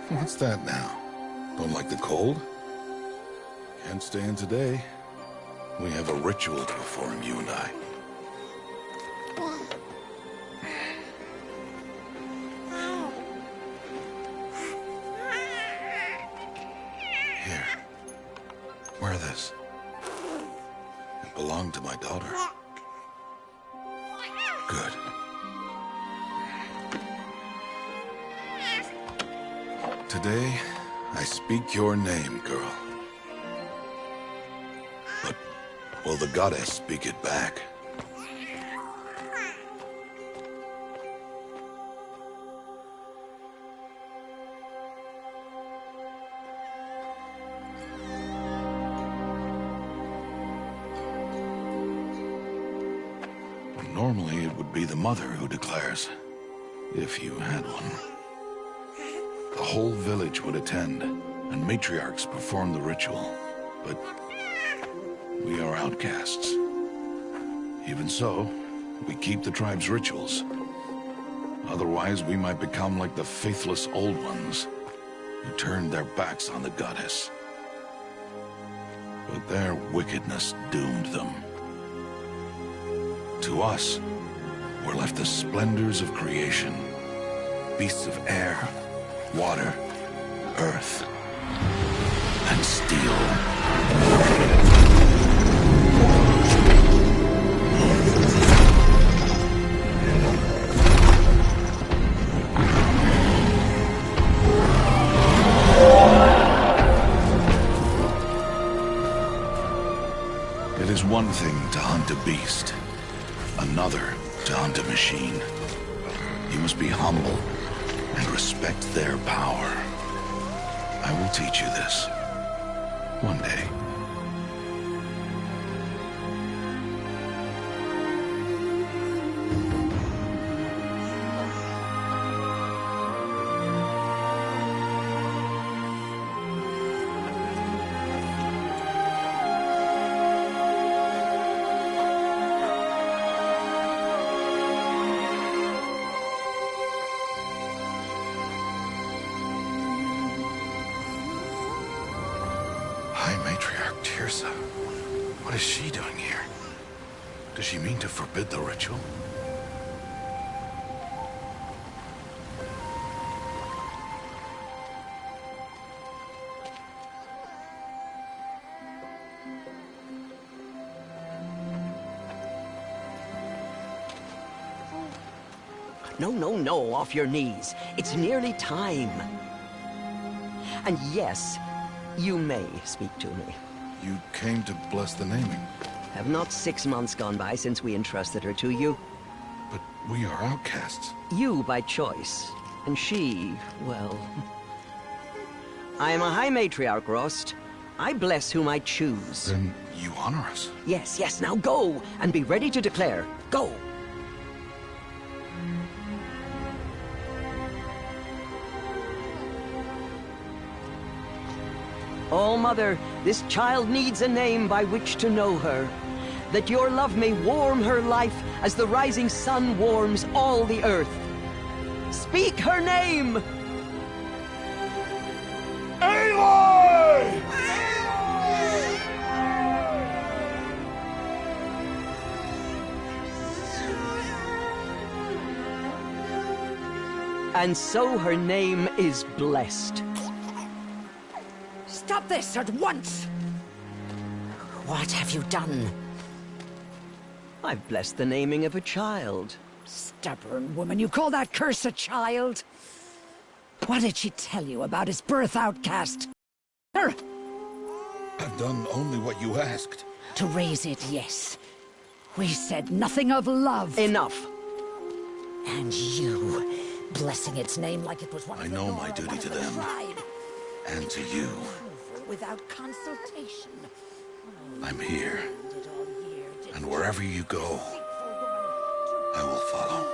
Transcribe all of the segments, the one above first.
What's that now? Don't like the cold? Can't stay in today. We have a ritual to perform, you and I. Here. Wear this. It belonged to my daughter. Good. Today, I speak your name, girl. But will the goddess speak it back? Normally, it would be the mother who declares, if you had one. The whole village would attend, and matriarchs perform the ritual. But we are outcasts. Even so, we keep the tribe's rituals. Otherwise, we might become like the faithless old ones, who turned their backs on the goddess. But their wickedness doomed them. To us, were left the splendors of creation, beasts of air, water, earth, and steel. It is one thing to hunt a beast, another to hunt a machine. You must be humble and respect their power. I will teach you this. One day. High Matriarch Teersa. What is she doing here? Does she mean to forbid the ritual? No, no, no, off your knees. It's nearly time. And yes, you may speak to me. You came to bless the naming. Have not 6 months gone by since we entrusted her to you? But we are outcasts. You by choice, and she, well... I am a High Matriarch, Rost. I bless whom I choose. Then you honor us. Yes, yes, now go, and be ready to declare. Go! Oh, Mother, this child needs a name by which to know her. That your love may warm her life as the rising sun warms all the earth. Speak her name! Aloy! And so her name is blessed. Stop this at once! What have you done? I've blessed the naming of a child. Stubborn woman, you call that curse a child? What did she tell you about his birth, outcast? I've done only what you asked. To raise it, yes. We said nothing of love. Enough. And you, blessing its name like it was one of I the know Nora, my duty one of to the them. tribe. And to you. Without consultation. I'm here. And wherever you go, I will follow.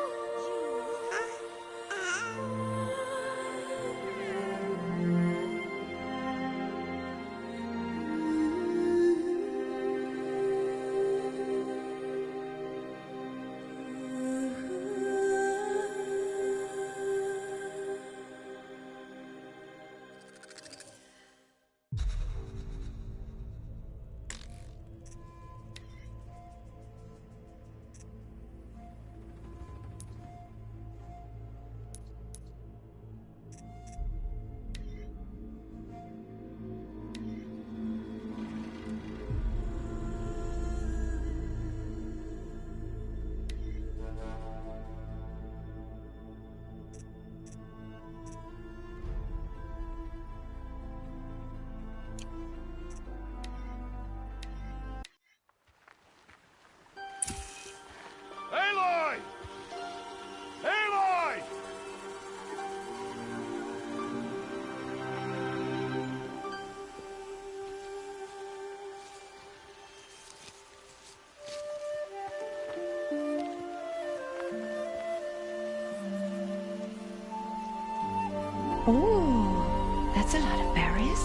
That's a lot of berries.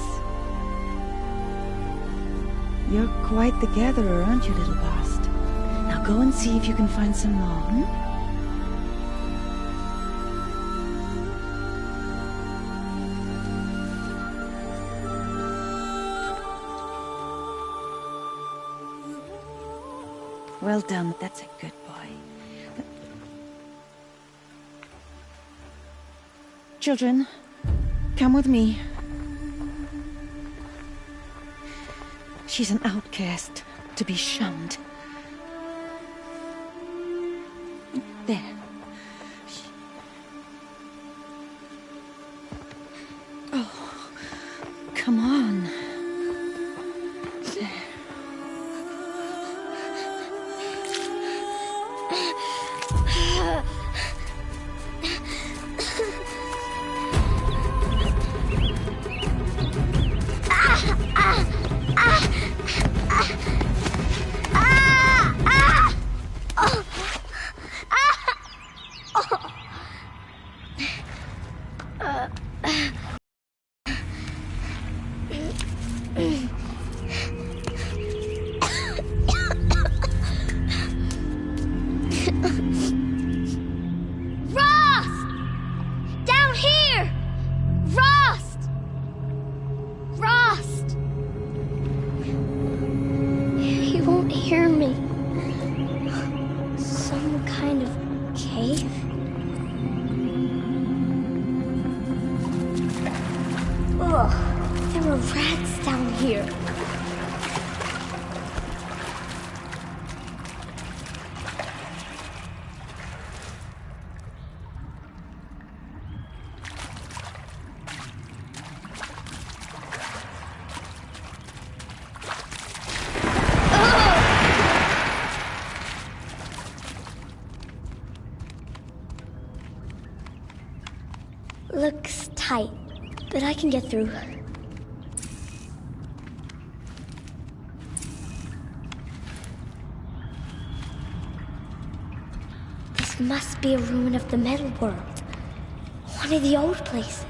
You're quite the gatherer, aren't you, little Bast? Now go and see if you can find some more, hmm? Well done, that's a good boy. Children, come with me. She's an outcast, to be shunned. There. Oh, come on. There. Looks tight, but I can get through. This must be a ruin of the Metal World. One of the old places.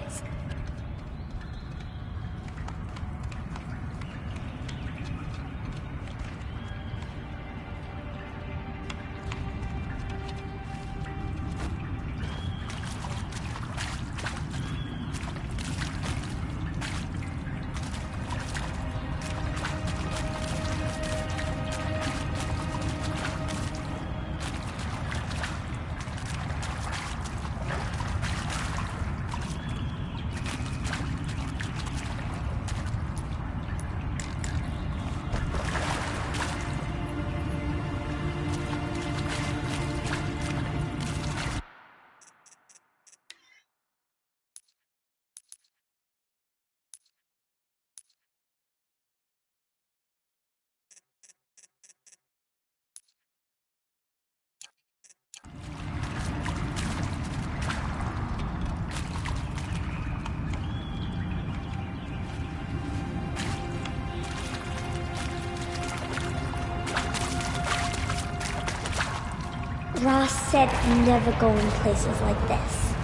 Ross said never go in places like this.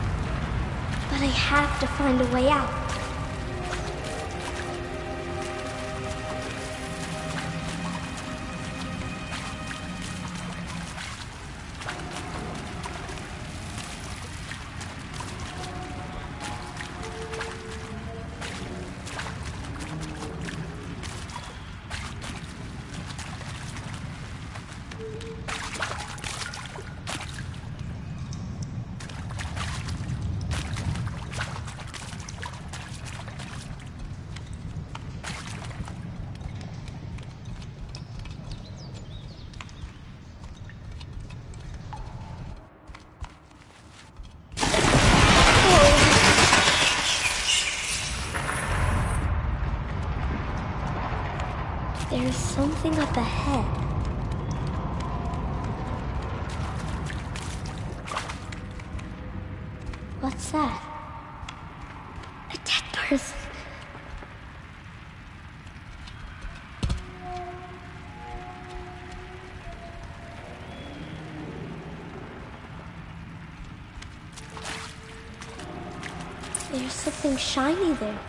But I have to find a way out. There's something up ahead. What's that? A dead person. There's something shiny there.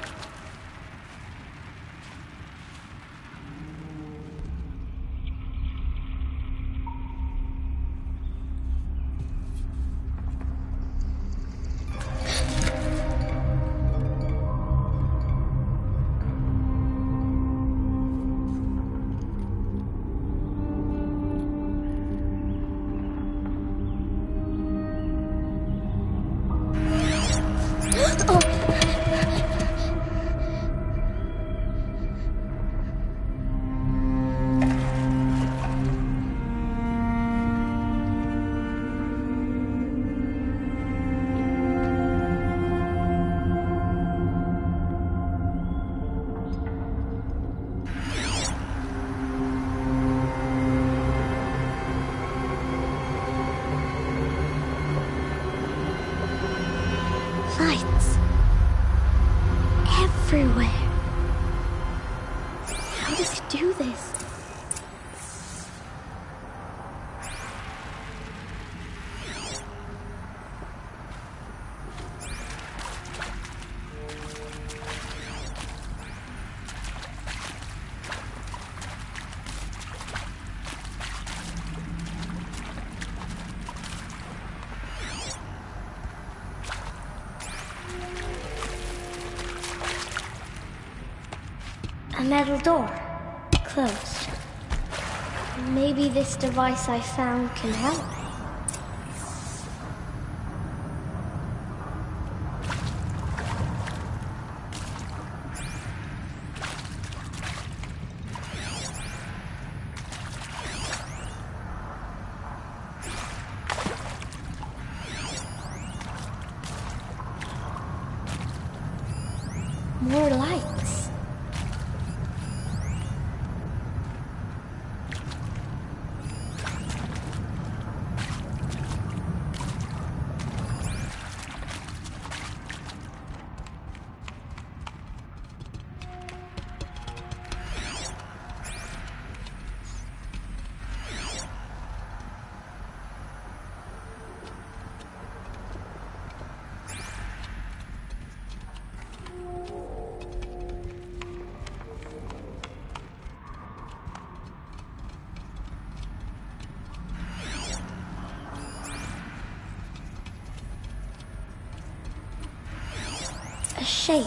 do this? A metal door. Closed. Maybe this device I found can help. More lights. A shape.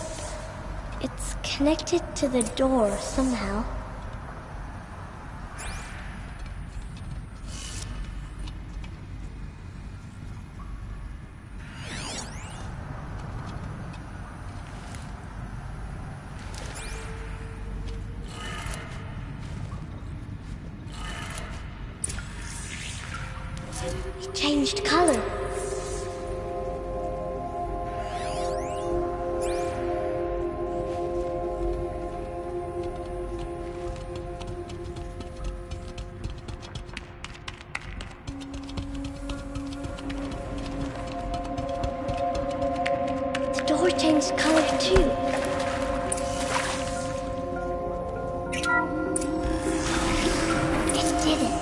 It's connected to the door somehow. It changed color. The door changed color too. It did it.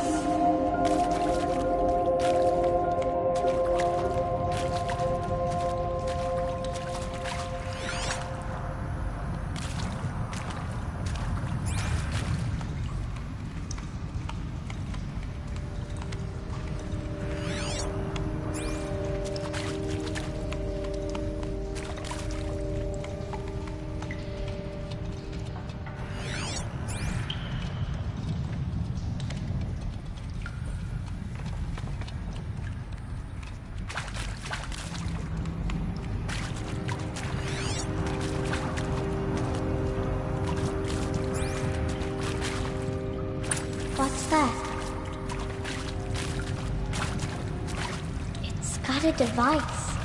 What's that? It's got a device,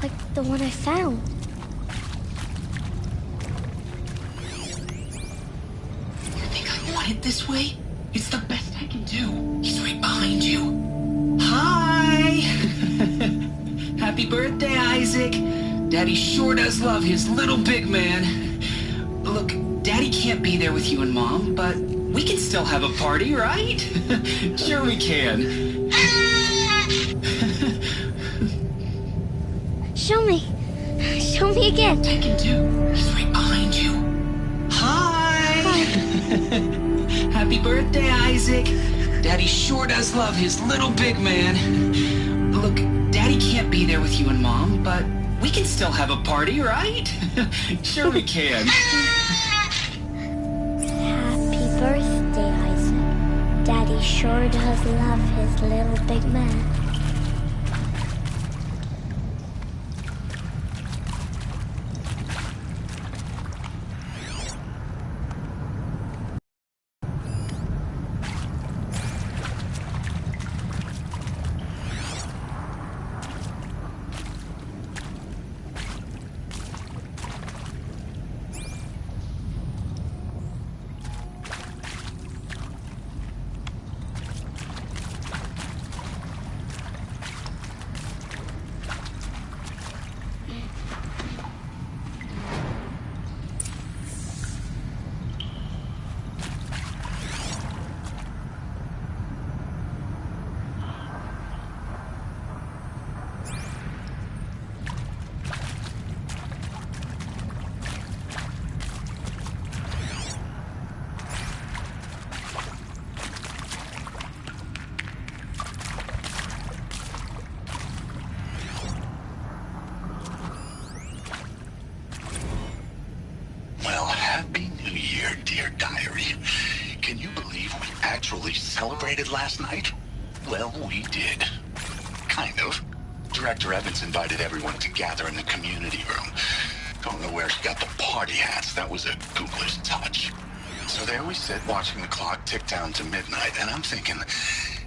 like the one I found. You think I want it this way? It's the best I can do. He's right behind you. Hi! Happy birthday, Isaac. Daddy sure does love his little big man. Look, Daddy can't be there with you and Mom, but we can still have a party, right? Sure we can. Show me. Show me again. I can do. He's right behind you. Hi! Happy birthday, Isaac. Daddy sure does love his little big man. Look, Daddy can't be there with you and Mom, but we can still have a party, right? Sure we can. Happy birthday, Isaac. Daddy sure does love his little big man. actually celebrated last night? Well, we did. Kind of. Director Evans invited everyone to gather in the community room. Don't know where she got the party hats. That was a ghoulish touch. So there we sit, watching the clock tick down to midnight, and I'm thinking,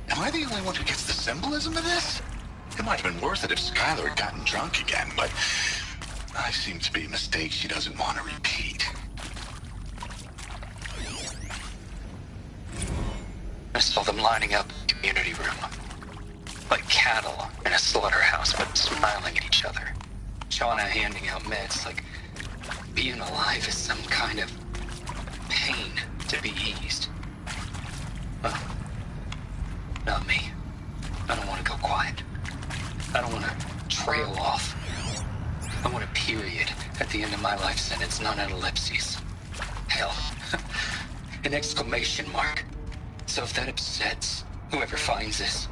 am I the only one who gets the symbolism of this? It might have been worth it if Skylar had gotten drunk again, but I seem to be a mistake she doesn't want to repeat. I saw them lining up in the community room. Like cattle in a slaughterhouse, but smiling at each other. Shauna handing out meds, like being alive is some kind of pain to be eased. Well, not me. I don't want to go quiet. I don't want to trail off. I want a period at the end of my life sentence, not an ellipses. Hell, an exclamation mark. So if that upsets whoever finds this,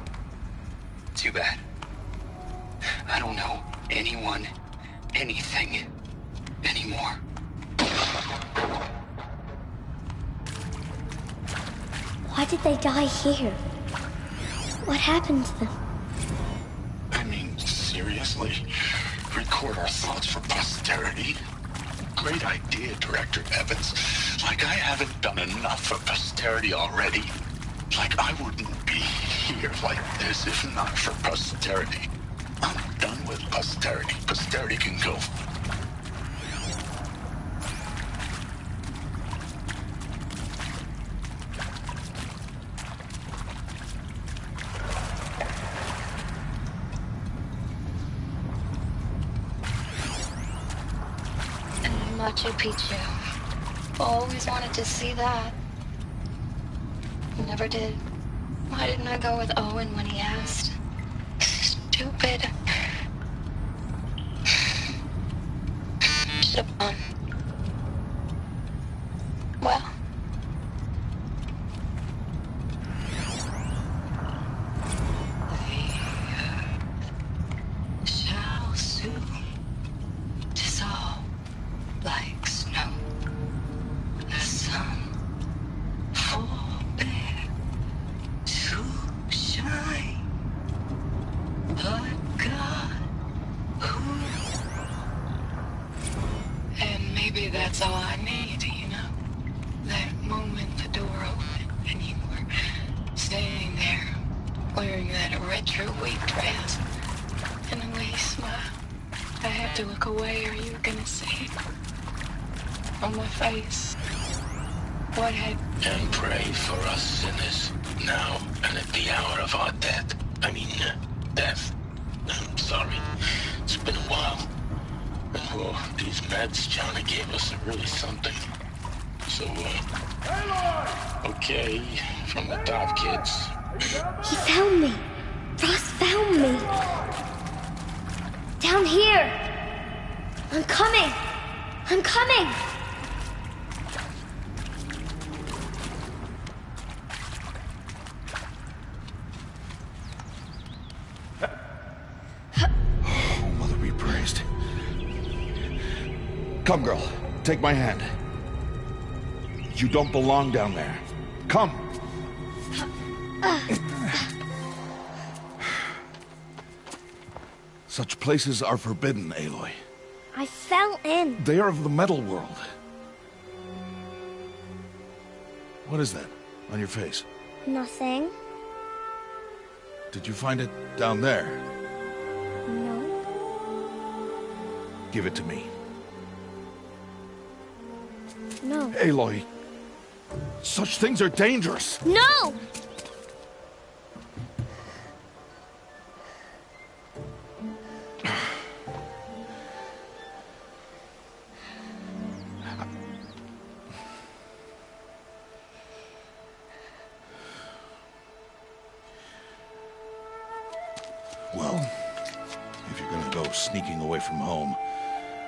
too bad. I don't know anyone, anything, anymore. Why did they die here? What happened to them? I mean, seriously? Record our thoughts for posterity? Great idea, Director Evans. Like I haven't done enough for posterity already. Like I wouldn't be here like this if not for posterity. I'm done with posterity. Posterity can go. Machu Picchu. Always wanted to see that. Never did. Why didn't I go with Owen when he asked? Stupid. Should have gone. Well. The earth shall soon dissolve like snow. The sun forbear to shine. But God, who? And maybe that's all I need, you know? That moment the door opened and you were standing there wearing that retro weight dress and the way you smiled. I had to look away or you were gonna see it on my face. What had... And pray for us sinners, now and at the hour of our death. Death. I'm sorry. It's been a while. And well, these meds Johnny gave us are really something. So, okay, from the top, kids. He found me. Ross found me. Down here. I'm coming. I'm coming. Oh, Mother be praised. Come, girl. Take my hand. You don't belong down there. Come. Such places are forbidden, Aloy. I fell in. They are of the metal world. What is that on your face? Nothing. Did you find it down there? No. Give it to me. No. Aloy, such things are dangerous. No! Well, if you're gonna go sneaking away from home,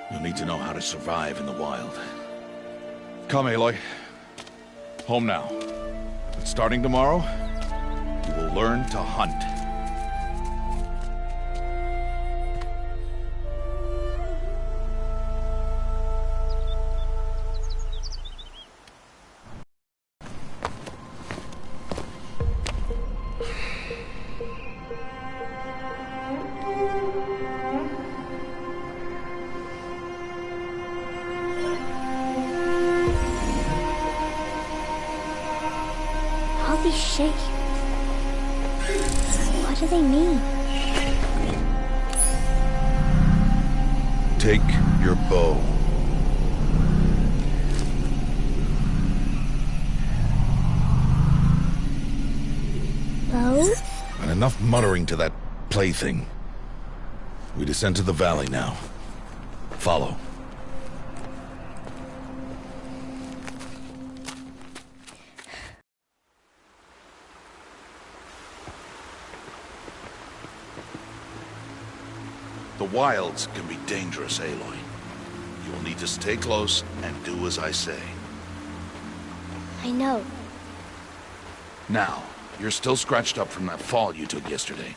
you'll need to know how to survive in the wild. Come, Aloy. Home now. But starting tomorrow, you will learn to hunt. are these shapes? What do they mean? Take your bow. Bow? And enough muttering to that plaything. We descend to the valley now. Follow. The wilds can be dangerous, Aloy. You will need to stay close and do as I say. I know. Now, you're still scratched up from that fall you took yesterday.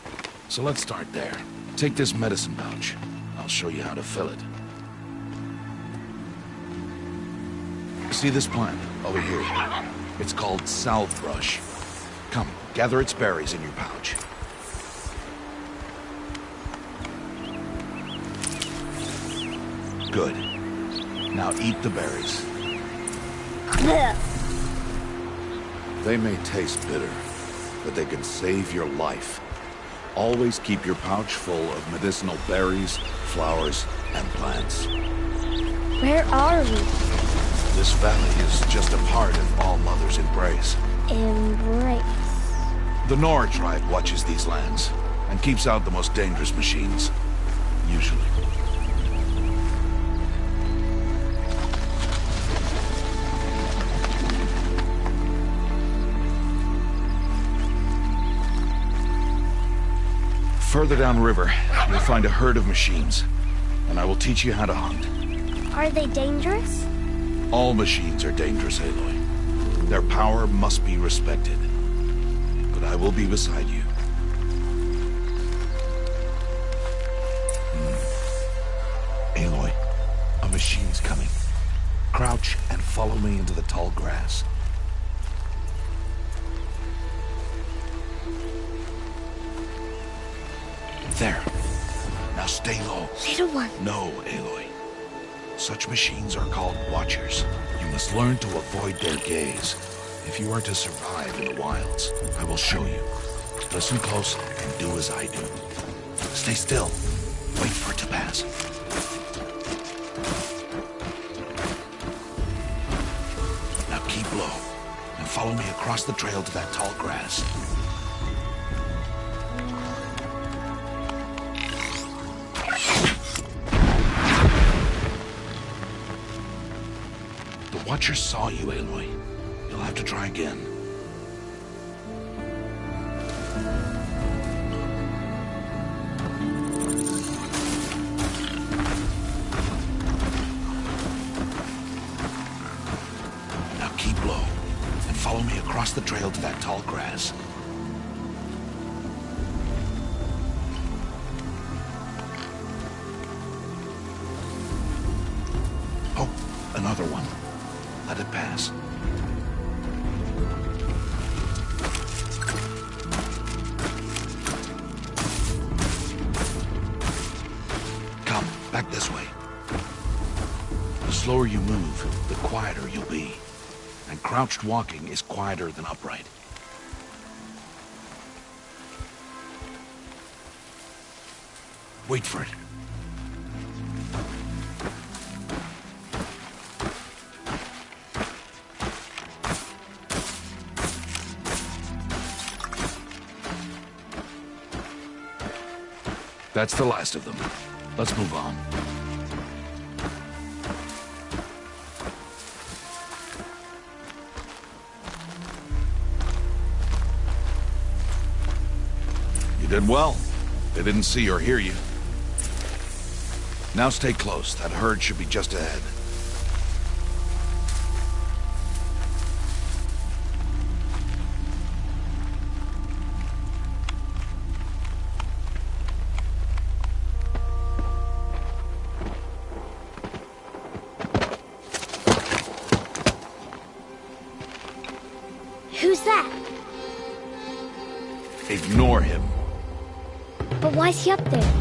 So let's start there. Take this medicine pouch. I'll show you how to fill it. See this plant over here? It's called salvebrush. Come, gather its berries in your pouch. Good. Now eat the berries. They may taste bitter, but they can save your life. Always keep your pouch full of medicinal berries, flowers, and plants. Where are we? This valley is just a part of All Mother's embrace. Embrace. The Nora tribe watches these lands and keeps out the most dangerous machines. Usually. Further downriver, you'll find a herd of machines, and I will teach you how to hunt. Are they dangerous? All machines are dangerous, Aloy. Their power must be respected. But I will be beside you. Aloy, a machine's coming. Crouch and follow me into the tall grass. There. Now stay low. Little one. No, Aloy. Such machines are called Watchers. You must learn to avoid their gaze. If you are to survive in the wilds, I will show you. Listen close and do as I do. Stay still. Wait for it to pass. Now keep low and follow me across the trail to that tall grass. The Watchers saw you, Aloy. You'll have to try again. Now keep low and follow me across the trail to that tall grass. Oh, another one. Let it pass. Come, back this way. The slower you move, the quieter you'll be. And crouched walking is quieter than upright. Wait for it. That's the last of them. Let's move on. You did well. They didn't see or hear you. Now stay close. That herd should be just ahead. Who's that? Ignore him. But why's he up there?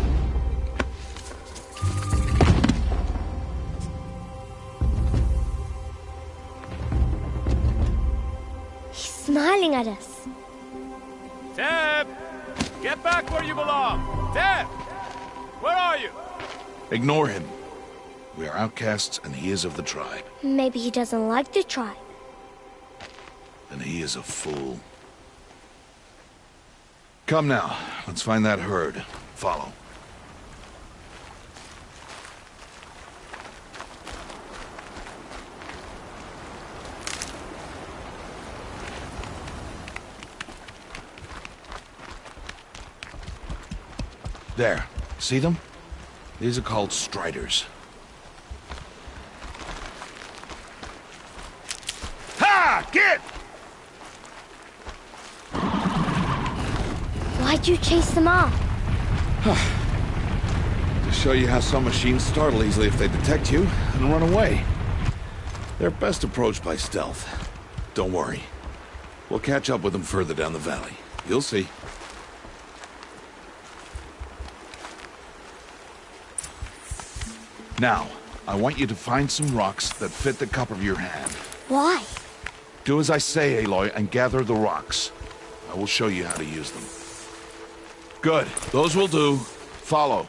He's smiling at us. Teb! Get back where you belong! Teb! Where are you? Ignore him. We are outcasts, and he is of the tribe. Maybe he doesn't like the tribe. Then he is a fool. Come now, let's find that herd. Follow. There. See them? These are called striders. Ha! Get! Why'd you chase them off? To show you how some machines startle easily if they detect you and run away. They're best approached by stealth. Don't worry. We'll catch up with them further down the valley. You'll see. Now, I want you to find some rocks that fit the cup of your hand. Why? Do as I say, Aloy, and gather the rocks. I will show you how to use them. Good. Those will do. Follow.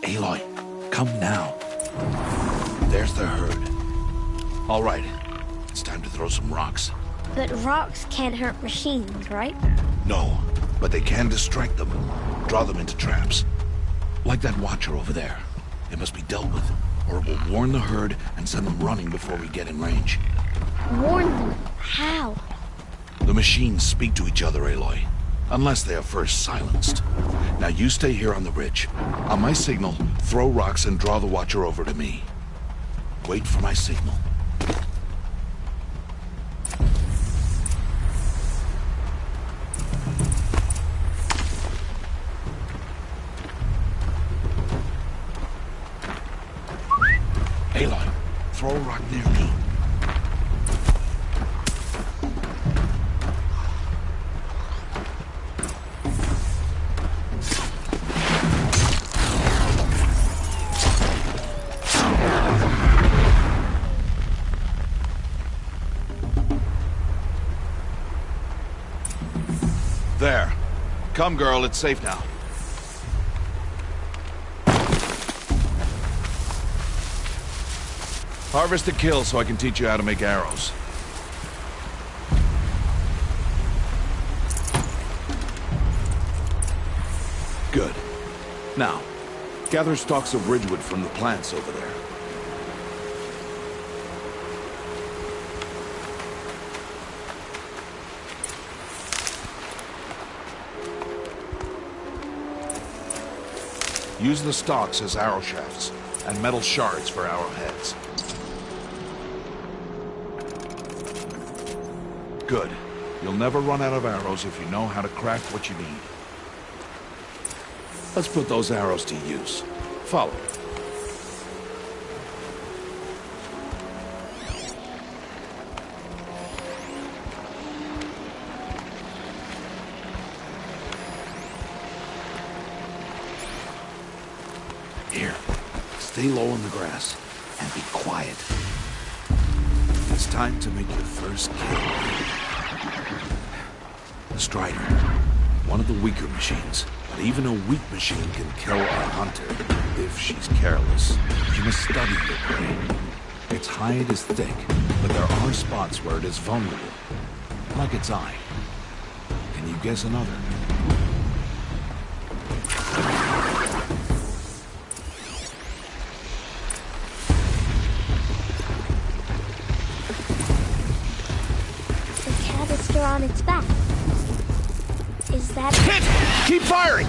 Aloy, come now. There's the herd. All right, it's time to throw some rocks. But rocks can't hurt machines, right? No, but they can distract them, draw them into traps. Like that watcher over there. It must be dealt with, or it will warn the herd and send them running before we get in range. Warn them? How? The machines speak to each other, Aloy. Unless they are first silenced. Now you stay here on the ridge. On my signal, throw rocks and draw the watcher over to me. Wait for my signal. Aloy, throw a rock near me. There. Come, girl, it's safe now. Harvest a kill so I can teach you how to make arrows. Good. Now, gather stalks of ridgewood from the plants over there. Use the stalks as arrow shafts, and metal shards for arrowheads. Good. You'll never run out of arrows if you know how to craft what you need. Let's put those arrows to use. Follow. Here, stay low in the grass, and be quiet. It's time to make your first kill. The Strider, one of the weaker machines, but even a weak machine can kill a hunter if she's careless. You must study your prey. Its hide is thick, but there are spots where it is vulnerable, like its eye. Can you guess another? On its back. Is that... Hit! Keep firing!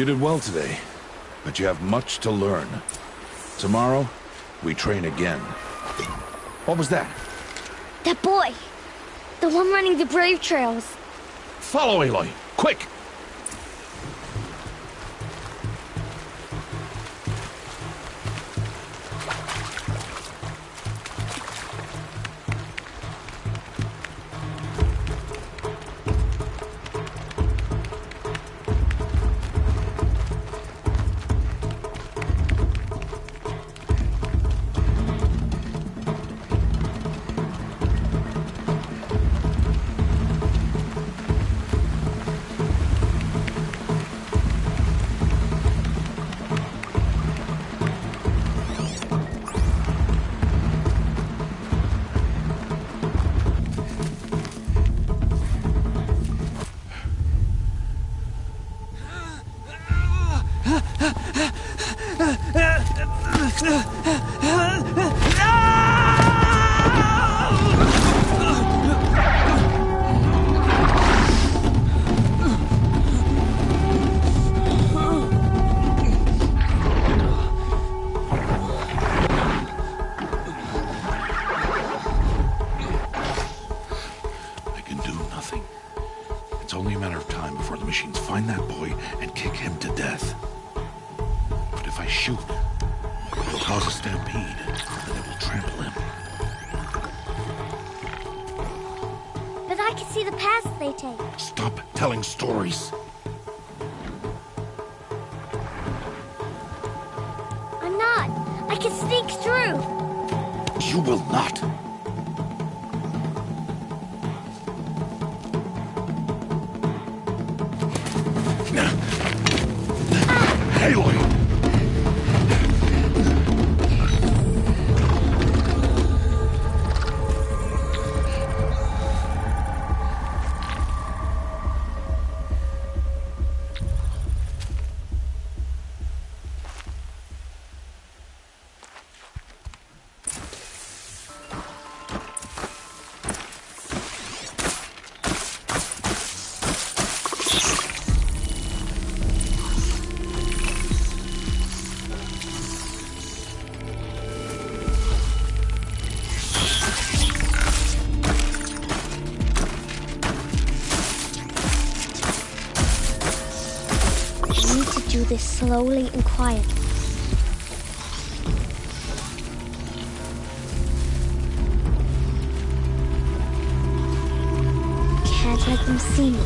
You did well today, but you have much to learn. Tomorrow, we train again. What was that? That boy! The one running the brave trails. Follow Aloy, quick! It's only a matter of time before the machines find that boy and kick him to death. But if I shoot, it'll cause a stampede, and it will trample him. But I can see the paths they take. Stop telling stories. I'm not. I can sneak through. You will not. Aloy! Do this slowly and quietly. Can't let them see me.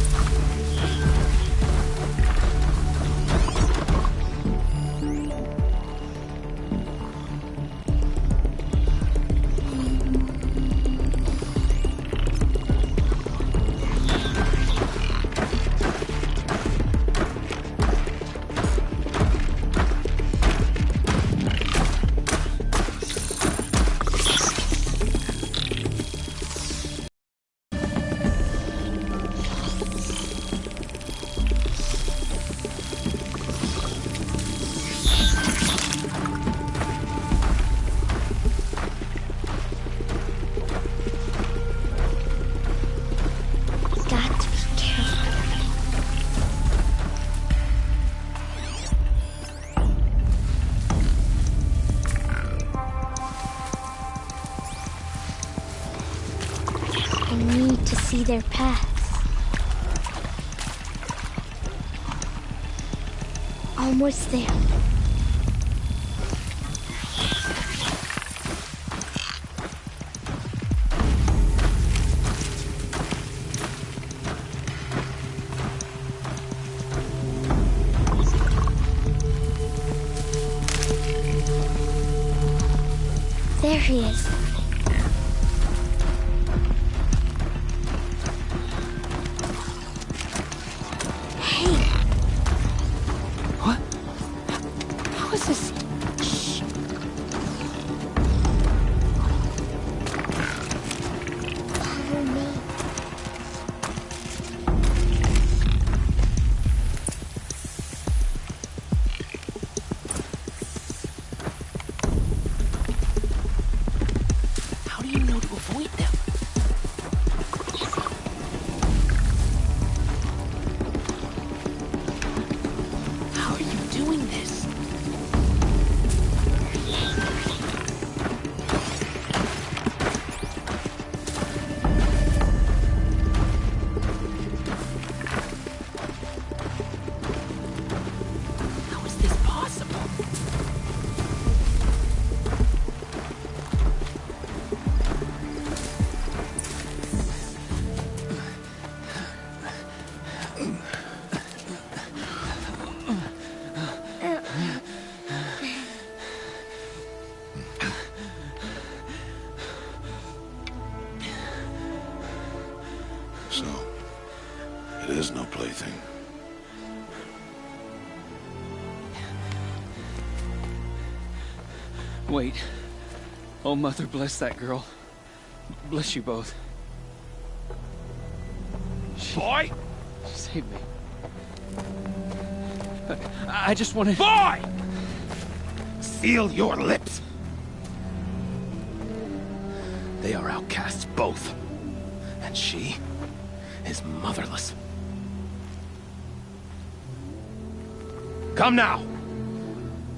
See their paths. Almost there. There he is. plaything. Wait. Oh, Mother, bless that girl. Bless you both. Boy! She saved me. I just wanted... Boy! Seal your lips! They are outcasts, both. And she is motherless. Come now!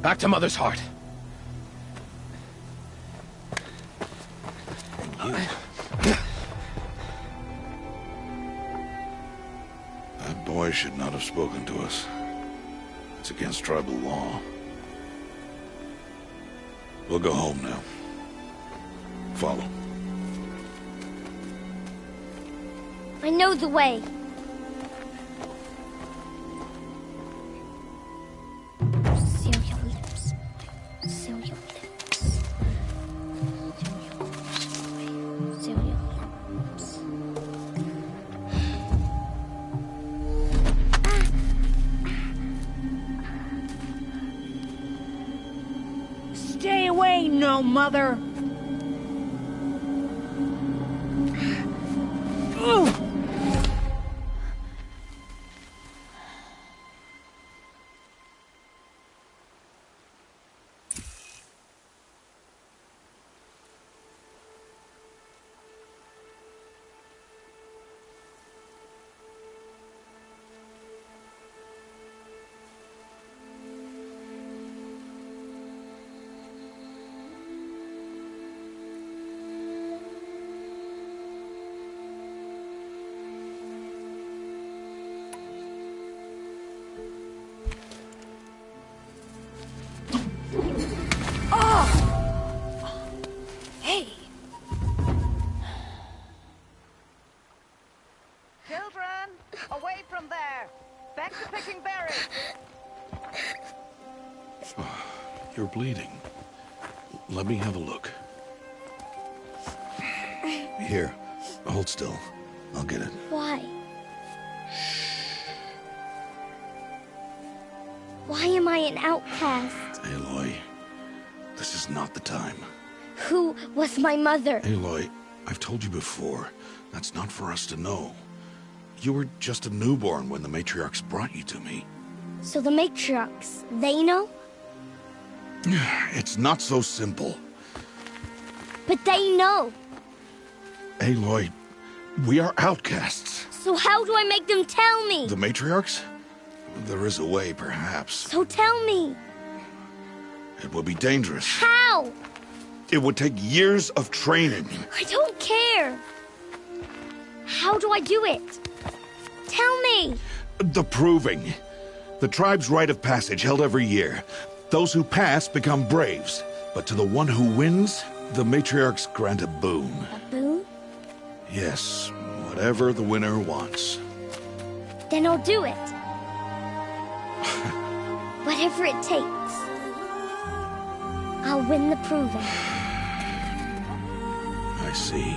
Back to Mother's heart. And you... That boy should not have spoken to us. It's against tribal law. We'll go home now. Follow. I know the way. Seal your lips. Seal your lips. Seal your lips. Stay away, no mother! Hey! Children, away from there! Back to picking berries! You're bleeding. Let me have a look. Here, hold still. I'll get it. Why? Why am I an outcast? Aloy, this is not the time. Who was my mother? Aloy, I've told you before, that's not for us to know. You were just a newborn when the matriarchs brought you to me. So the matriarchs, they know? It's not so simple. But they know. Aloy, we are outcasts. So how do I make them tell me? The matriarchs? There is a way, perhaps. So tell me. It would be dangerous. How? It would take years of training. I don't care. How do I do it? Tell me. The proving. The tribe's rite of passage held every year. Those who pass become braves. But to the one who wins, the matriarchs grant a boon. A boon? Yes, whatever the winner wants. Then I'll do it. Whatever it takes. I'll win the proving. I see.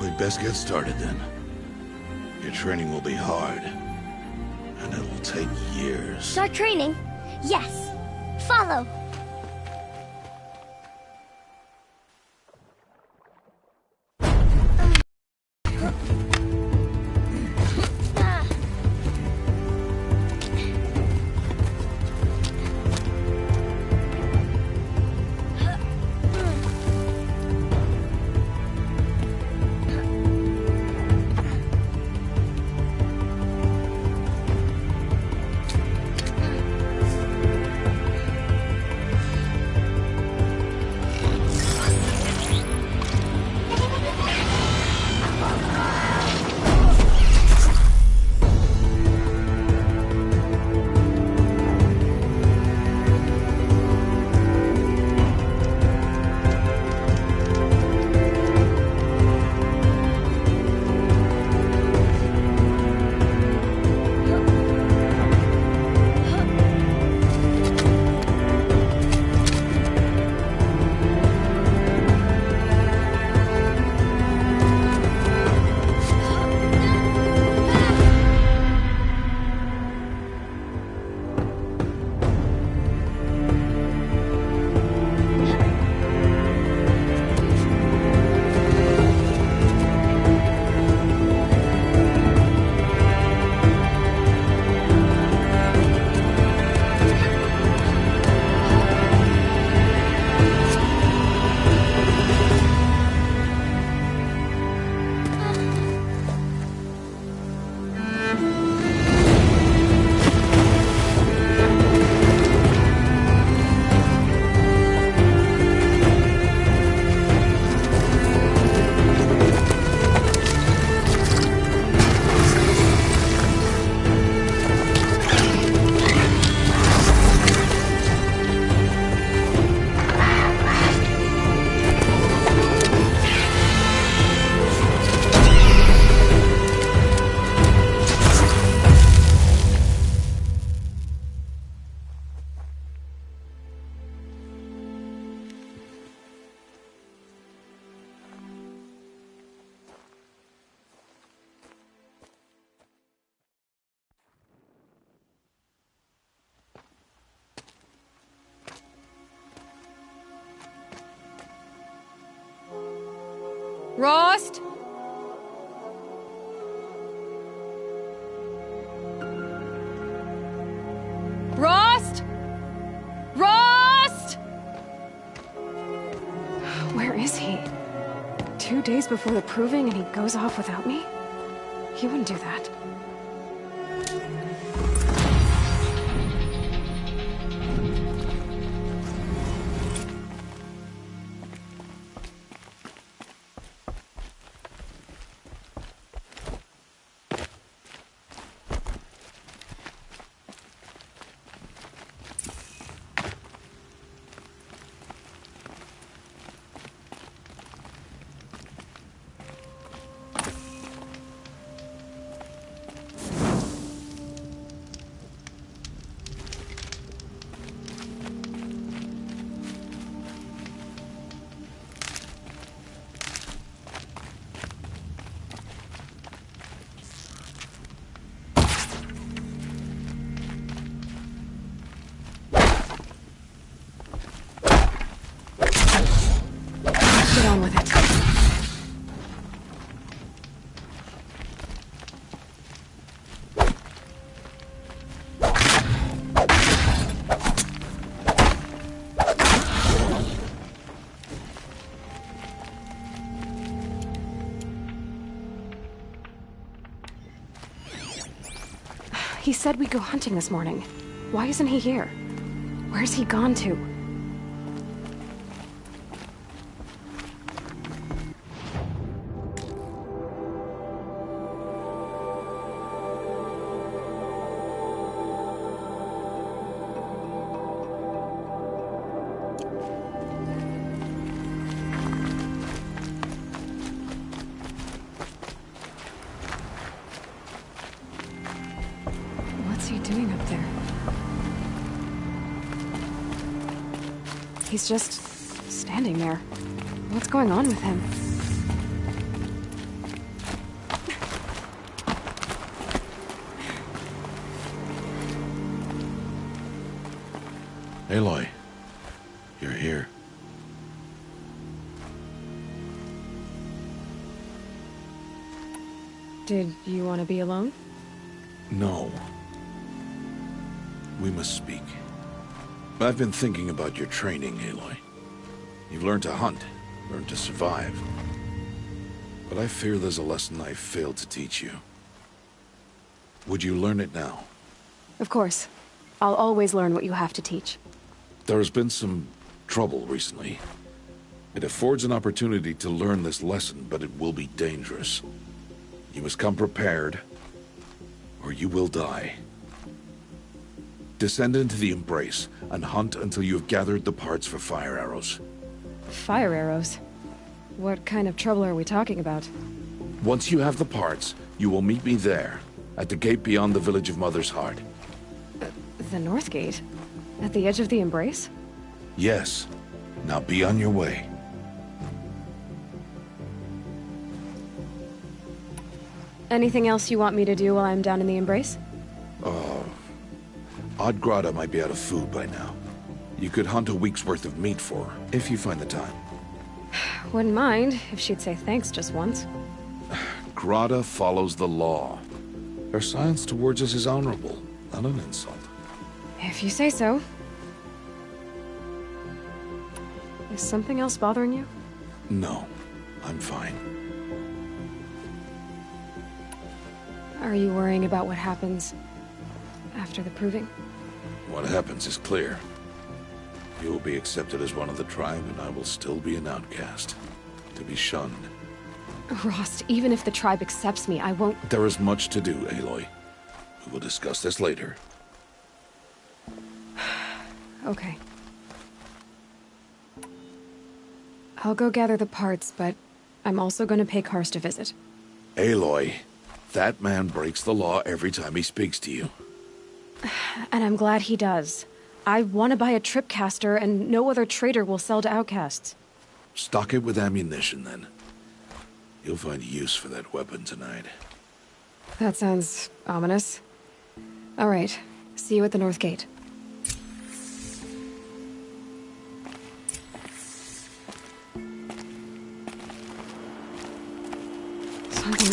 We'd best get started then. Your training will be hard. And it will take years. Start training? Yes. Follow. Rost? Rost? Rost? Where is he? 2 days before the proving and he goes off without me? He wouldn't do that. Get on with it. He said we'd go hunting this morning. Why isn't he here? Where's he gone to? What's he doing up there? He's just standing there. What's going on with him? Aloy, you're here. Did you want to be alone? No. We must speak. I've been thinking about your training, Aloy. You've learned to hunt, learned to survive. But I fear there's a lesson I've failed to teach you. Would you learn it now? Of course. I'll always learn what you have to teach. There has been some trouble recently. It affords an opportunity to learn this lesson, but it will be dangerous. You must come prepared, or you will die. Descend into the Embrace, and hunt until you have gathered the parts for fire arrows. Fire arrows? What kind of trouble are we talking about? Once you have the parts, you will meet me there, at the gate beyond the village of Mother's Heart. The North Gate? At the edge of the Embrace? Yes. Now be on your way. Anything else you want me to do while I'm down in the Embrace? Odgrada might be out of food by now. You could hunt a week's worth of meat for her, if you find the time. Wouldn't mind if she'd say thanks just once. Grada follows the law. Her silence towards us is honorable, not an insult. If you say so. Is something else bothering you? No, I'm fine. Are you worrying about what happens after the proving? What happens is clear. You will be accepted as one of the tribe, and I will still be an outcast. To be shunned. Rost, even if the tribe accepts me, I won't— There is much to do, Aloy. We will discuss this later. Okay. I'll go gather the parts, but I'm also going to pay Karst a visit. Aloy, that man breaks the law every time he speaks to you. And I'm glad he does. I want to buy a tripcaster, and no other trader will sell to outcasts. Stock it with ammunition, then. You'll find use for that weapon tonight. That sounds ominous. All right. See you at the North Gate.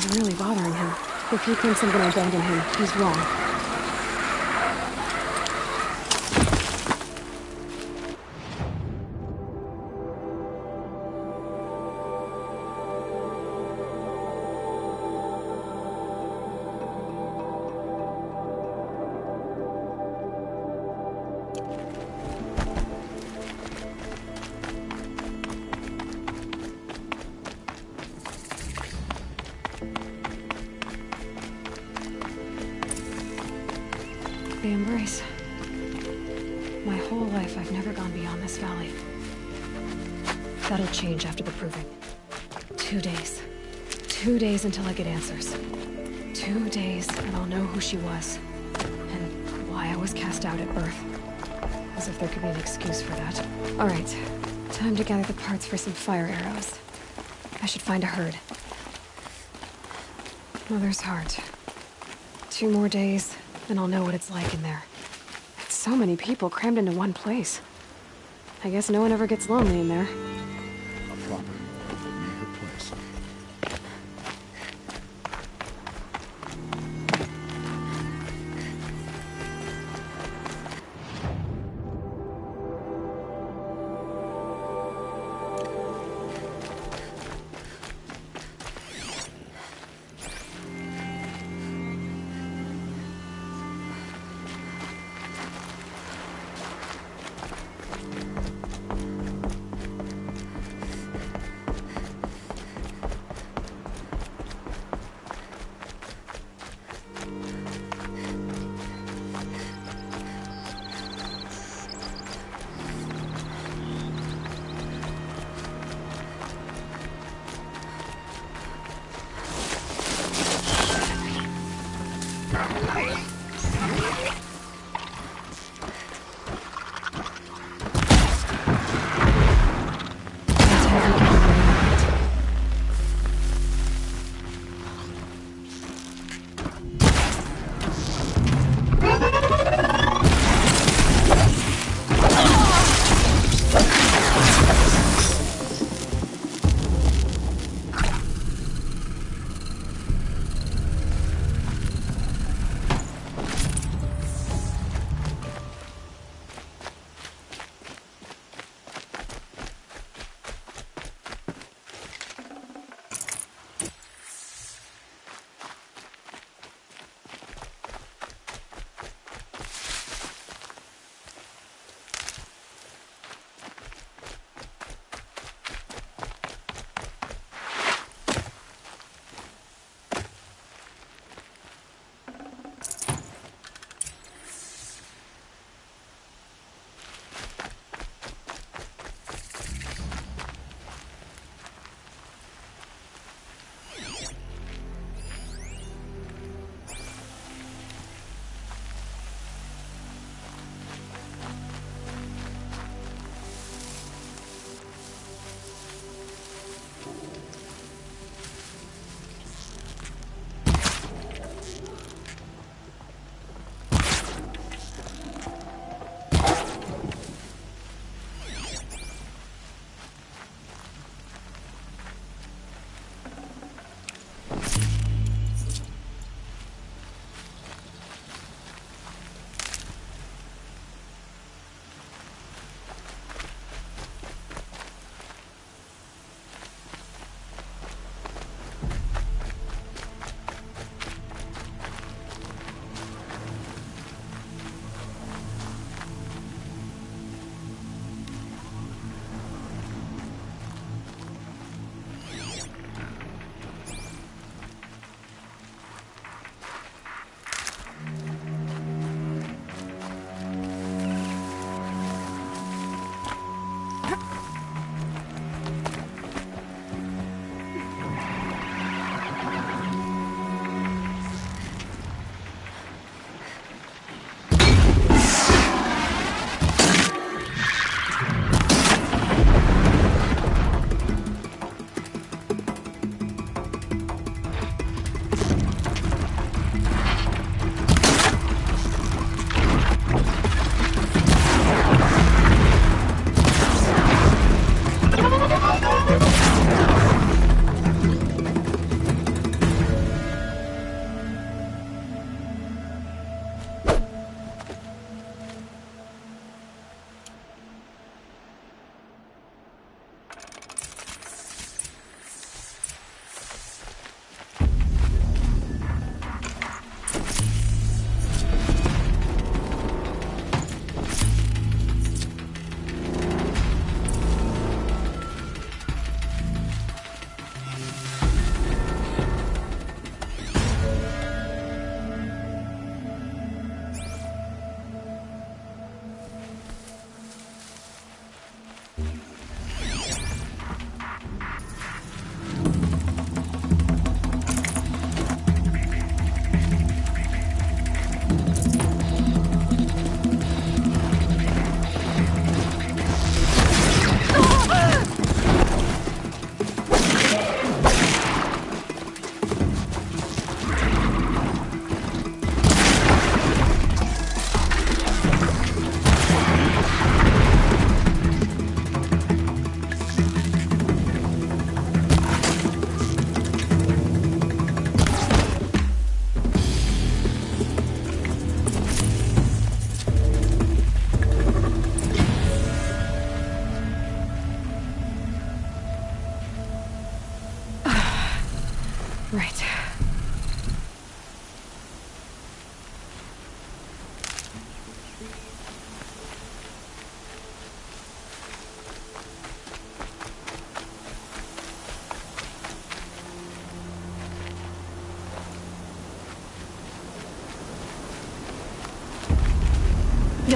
Something's really bothering him. If he thinks I'm gonna abandon him, he's wrong. The embrace. My whole life, I've never gone beyond this valley. That'll change after the proving. 2 days. 2 days until I get answers. 2 days, and I'll know who she was. And why I was cast out at birth. As if there could be an excuse for that. Alright, time to gather the parts for some fire arrows. I should find a herd. Mother's heart. 2 more days, and I'll know what it's like in there. It's so many people crammed into one place. I guess no one ever gets lonely in there. A proper neighbor place.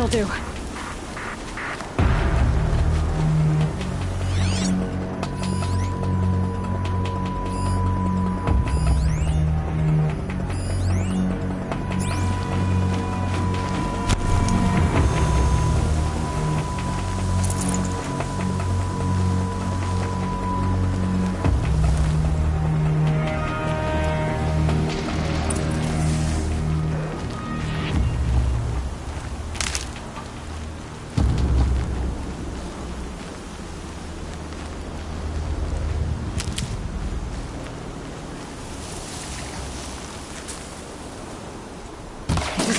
That'll do.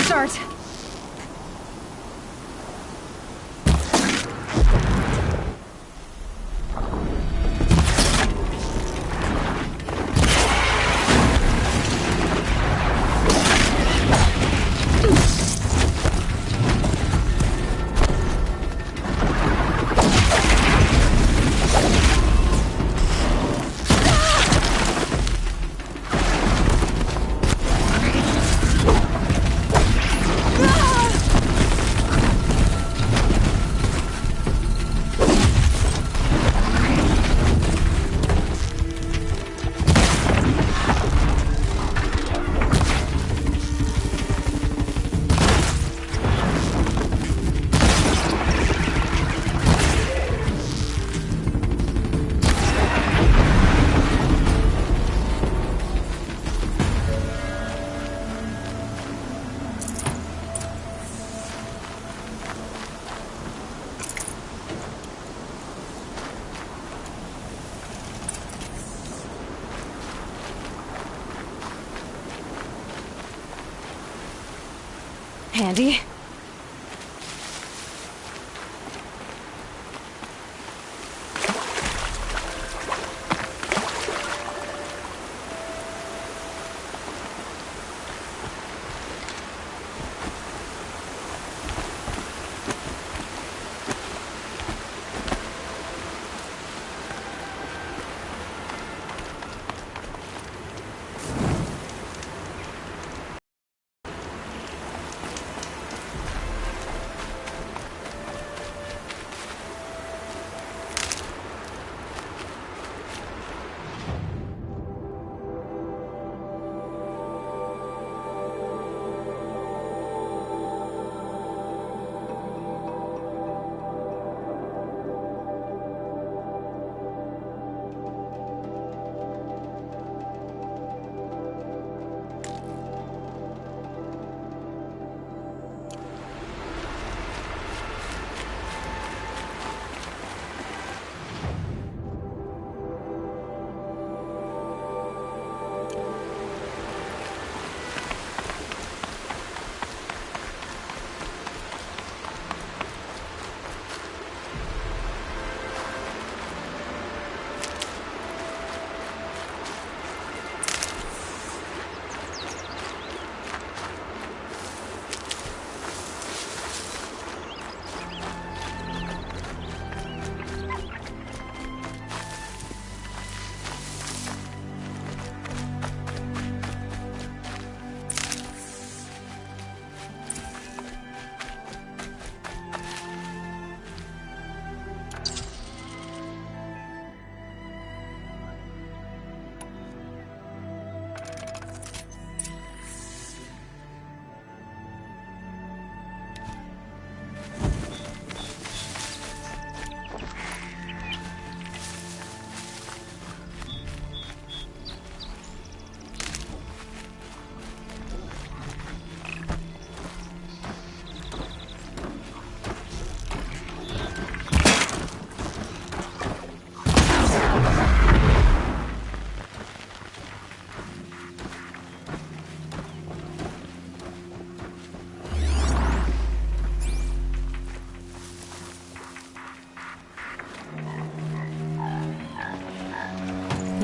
Start. Handy.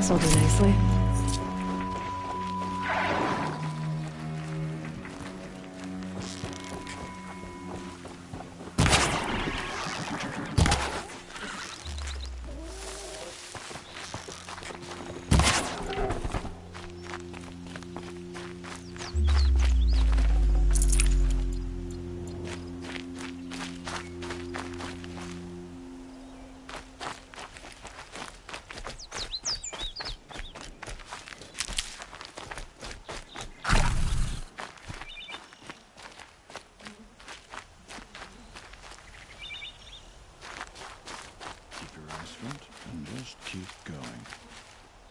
This'll do nicely. Just keep going.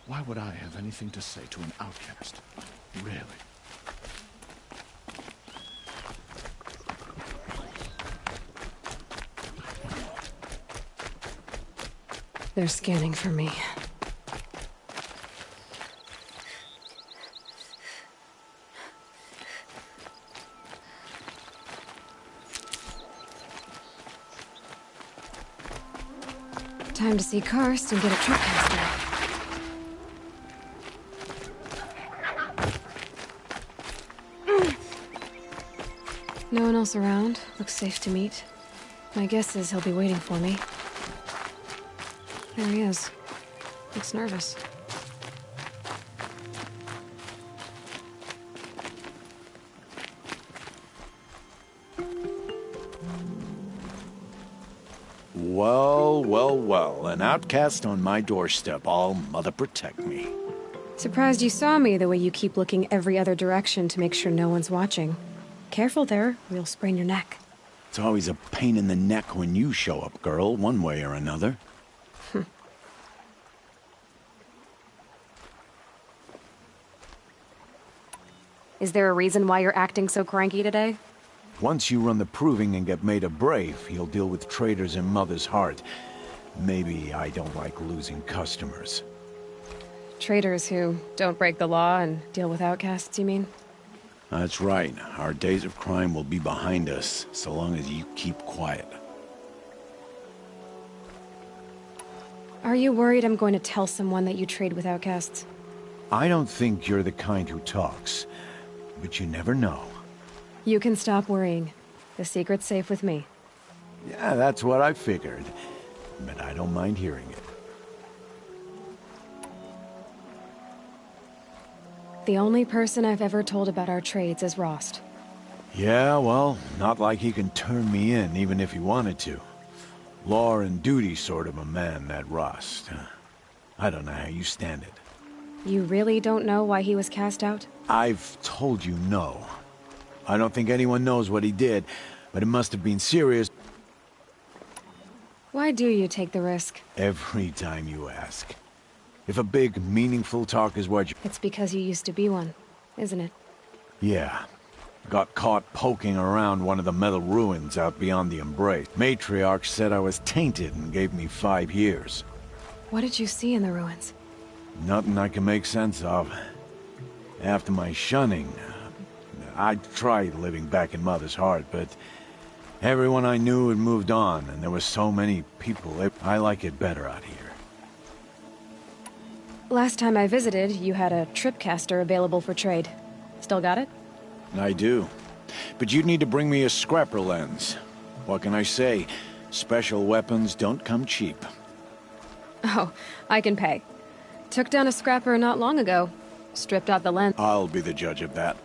Why would I have anything to say to an outcast? Really? They're scanning for me. Time to see Karst and get a tripcaster. No one else around. Looks safe to meet. My guess is he'll be waiting for me. There he is. Looks nervous. Well, well, well. An outcast on my doorstep. All mother protect me. Surprised you saw me the way you keep looking every other direction to make sure no one's watching. Careful there, or you'll sprain your neck. It's always a pain in the neck when you show up, girl, one way or another. Is there a reason why you're acting so cranky today? Once you run the proving and get made a brave, you'll deal with traitors in Mother's Heart. Maybe I don't like losing customers. Traitors who don't break the law and deal with outcasts, you mean? That's right. Our days of crime will be behind us, so long as you keep quiet. Are you worried I'm going to tell someone that you trade with outcasts? I don't think you're the kind who talks, but you never know. You can stop worrying. The secret's safe with me. Yeah, that's what I figured, but I don't mind hearing it. The only person I've ever told about our trades is Rost. Yeah, well, not like he can turn me in, even if he wanted to. Law and duty sort of a man, that Rost. I don't know how you stand it. You really don't know why he was cast out? I've told you no. I don't think anyone knows what he did, but it must have been serious. Why do you take the risk? Every time you ask. If a big, meaningful talk is what you... It's because you used to be one, isn't it? Yeah. Got caught poking around one of the metal ruins out beyond the Embrace. Matriarch said I was tainted and gave me 5 years. What did you see in the ruins? Nothing I can make sense of. After my shunning, I tried living back in Mother's Heart, but everyone I knew had moved on, and there were so many people. I like it better out here. Last time I visited, you had a tripcaster available for trade. Still got it? I do. But you'd need to bring me a scrapper lens. What can I say? Special weapons don't come cheap. Oh, I can pay. Took down a scrapper not long ago. Stripped out the lens. I'll be the judge of that.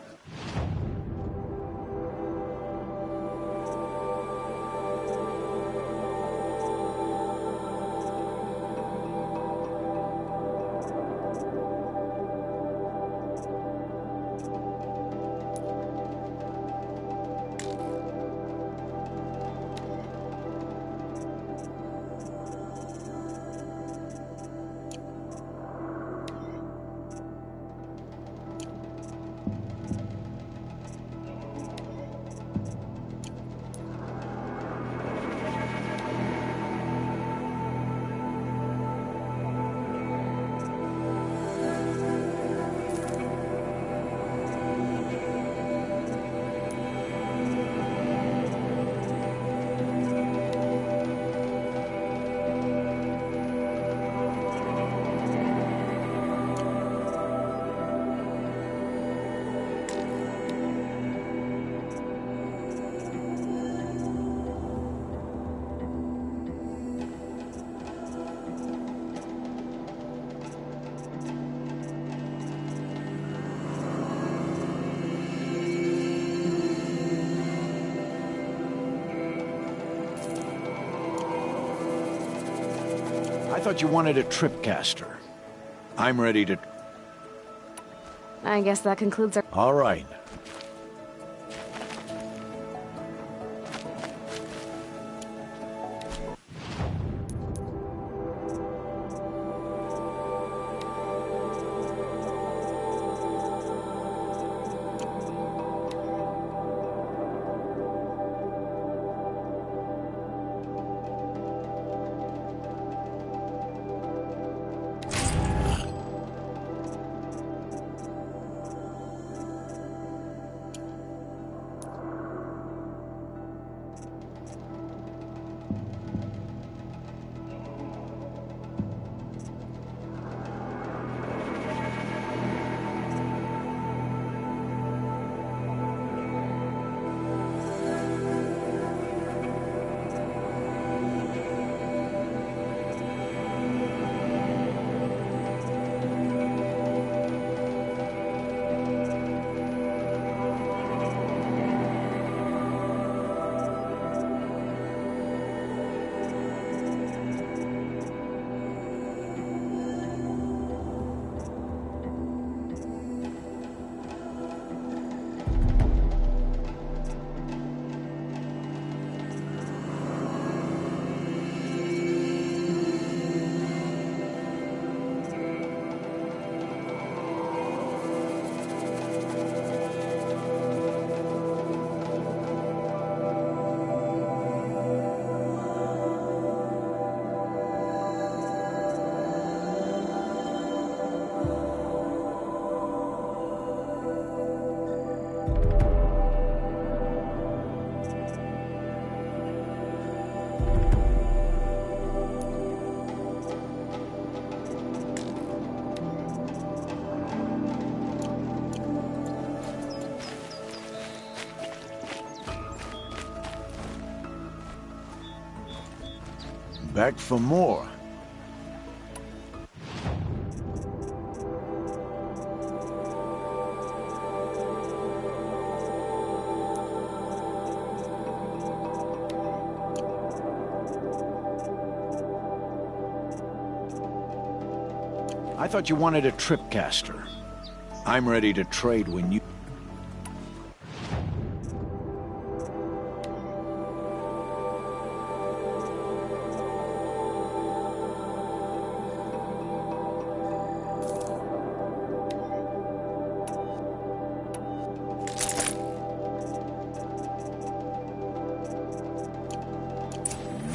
I thought you wanted a tripcaster. I'm ready to... I guess that concludes our... All right. back for more. I thought you wanted a tripcaster. I'm ready to trade when you...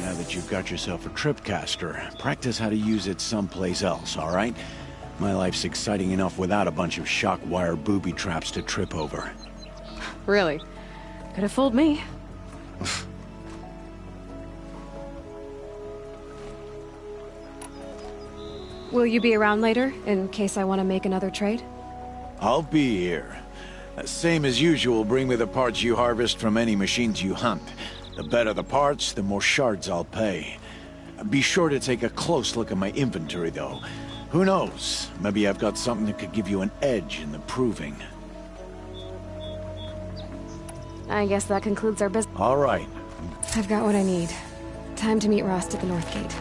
Now that you've got yourself a tripcaster, practice how to use it someplace else, all right? My life's exciting enough without a bunch of shock wire booby traps to trip over. Really? Could have fooled me. Will you be around later, in case I want to make another trade? I'll be here. Same as usual, bring me the parts you harvest from any machines you hunt. The better the parts, the more shards I'll pay. Be sure to take a close look at my inventory, though. Who knows? Maybe I've got something that could give you an edge in the proving. I guess that concludes our business. All right. I've got what I need. Time to meet Rost at the North Gate.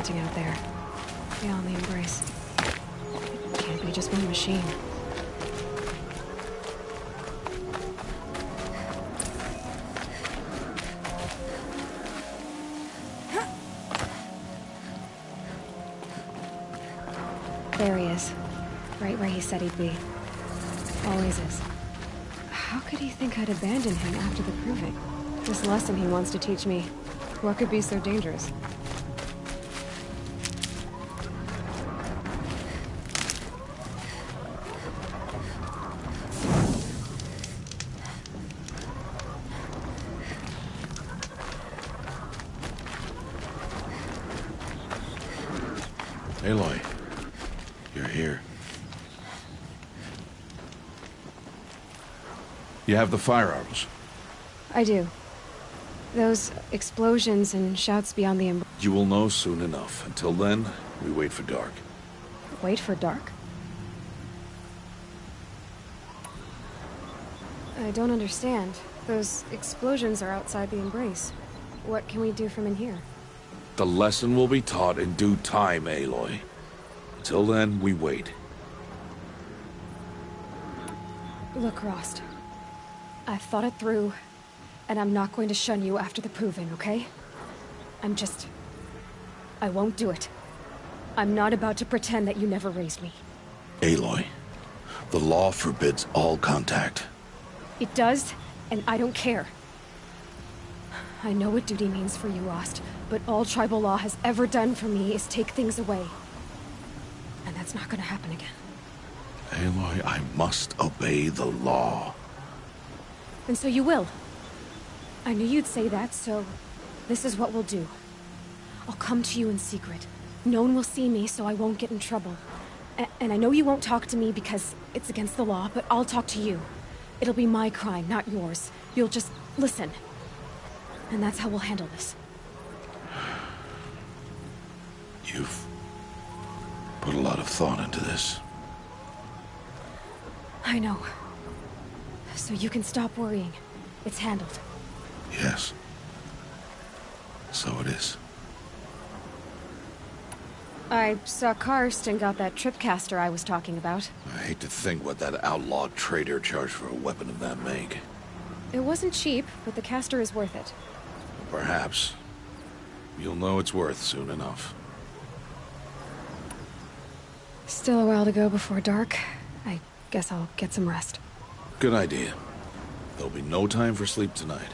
Out there, beyond the Embrace. It can't be just one machine. There he is, right where he said he'd be. Always is. How could he think I'd abandon him after the Proving? This lesson he wants to teach me. What could be so dangerous? Aloy, you're here. You have the firearms. I do. Those explosions and shouts beyond the Embrace. You will know soon enough. Until then, we wait for dark. Wait for dark? I don't understand. Those explosions are outside the Embrace. What can we do from in here? The lesson will be taught in due time, Aloy. Until then, we wait. Look, Rost. I've thought it through, and I'm not going to shun you after the Proving, okay? I won't do it. I'm not about to pretend that you never raised me. Aloy, the law forbids all contact. It does, and I don't care. I know what duty means for you, Rost, but all tribal law has ever done for me is take things away. And that's not gonna happen again. Aloy, I must obey the law. And so you will. I knew you'd say that, so this is what we'll do. I'll come to you in secret. No one will see me, so I won't get in trouble. And I know you won't talk to me because it's against the law, but I'll talk to you. It'll be my crime, not yours. You'll just listen. And that's how we'll handle this. You've put a lot of thought into this. I know. So you can stop worrying. It's handled. Yes. So it is. I saw Karst and got that tripcaster I was talking about. I hate to think what that outlaw trader charged for a weapon of that make. It wasn't cheap, but the caster is worth it. Perhaps. You'll know it's worth soon enough. Still a while to go before dark. I guess I'll get some rest. Good idea. There'll be no time for sleep tonight.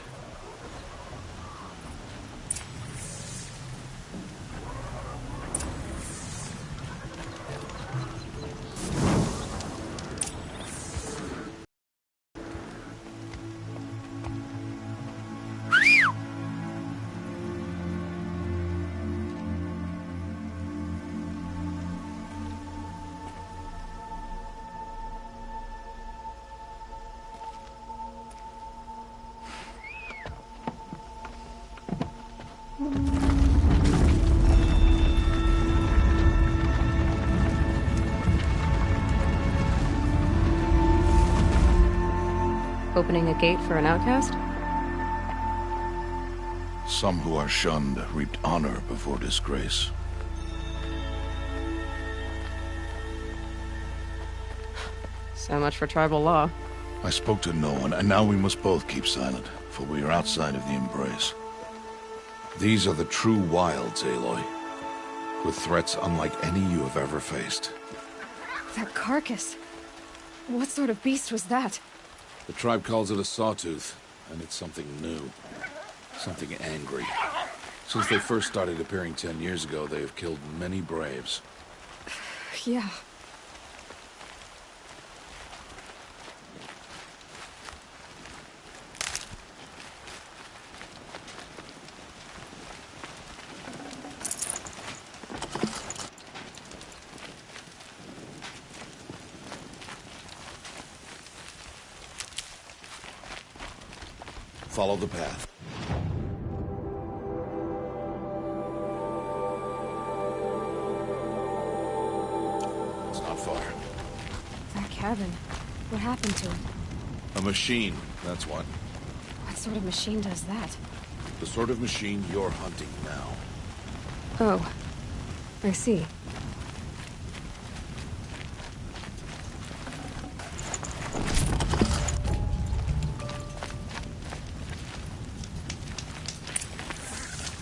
Opening a gate for an outcast? Some who are shunned reaped honor before disgrace. So much for tribal law. I spoke to no one, and now we must both keep silent, for we are outside of the Embrace. These are the true wilds, Aloy, with threats unlike any you have ever faced. That carcass. What sort of beast was that? The tribe calls it a sawtooth, and it's something new. Something angry. Since they first started appearing 10 years ago, they have killed many braves. Yeah. Follow the path. It's not far. That cabin. What happened to it? A machine, that's what. What sort of machine does that? The sort of machine you're hunting now. Oh. I see.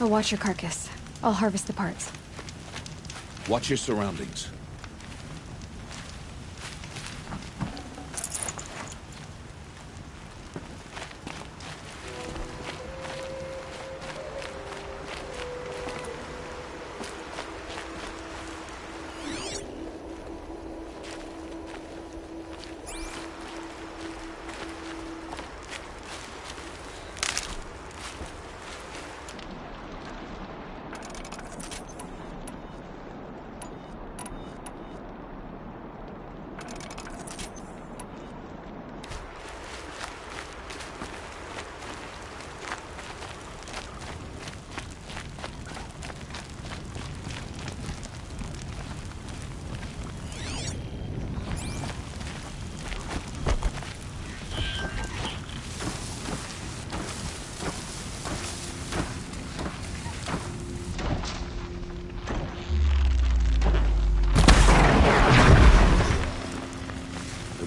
I'll watch your carcass. I'll harvest the parts. Watch your surroundings.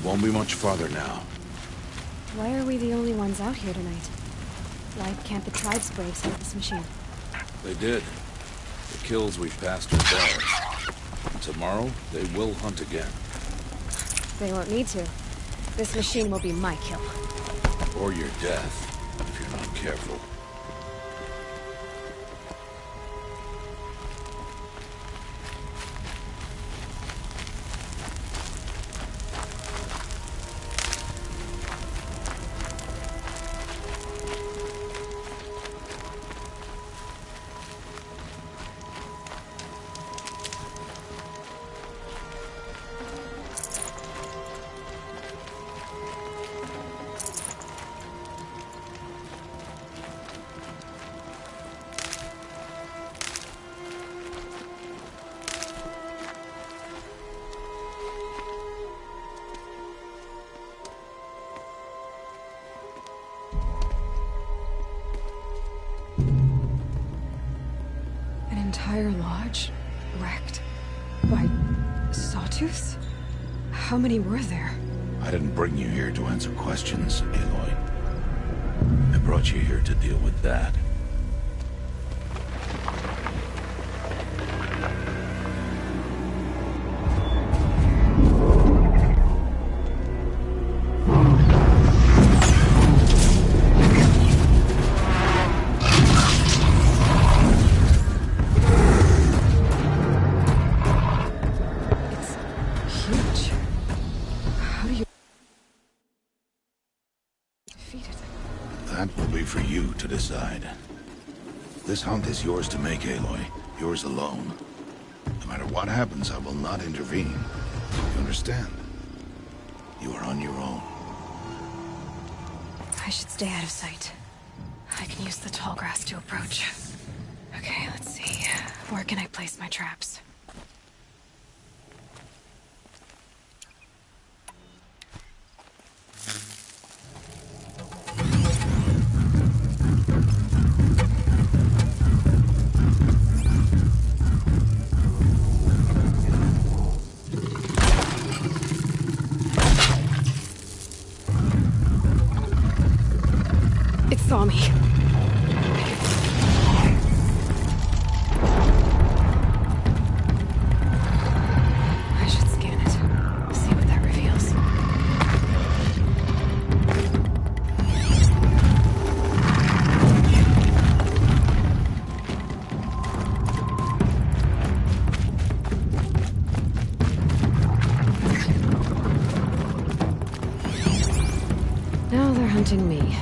Won't be much farther now. Why are we the only ones out here tonight? Why can't the tribe's braves hunt this machine? They did. The kills we've passed are theirs. And tomorrow, they will hunt again. They won't need to. This machine will be my kill. Or your death, if you're not careful. entire lodge wrecked by sawtooths? How many were there? I didn't bring you here to answer questions, Aloy. I brought you here to deal with that. To decide. This hunt is yours to make, Aloy. Yours alone. No matter what happens, I will not intervene. You understand? You are on your own. I should stay out of sight. I can use the tall grass to approach. Okay, let's see. Where can I place my traps? Saw me. I should scan it. See what that reveals. Now they're hunting me.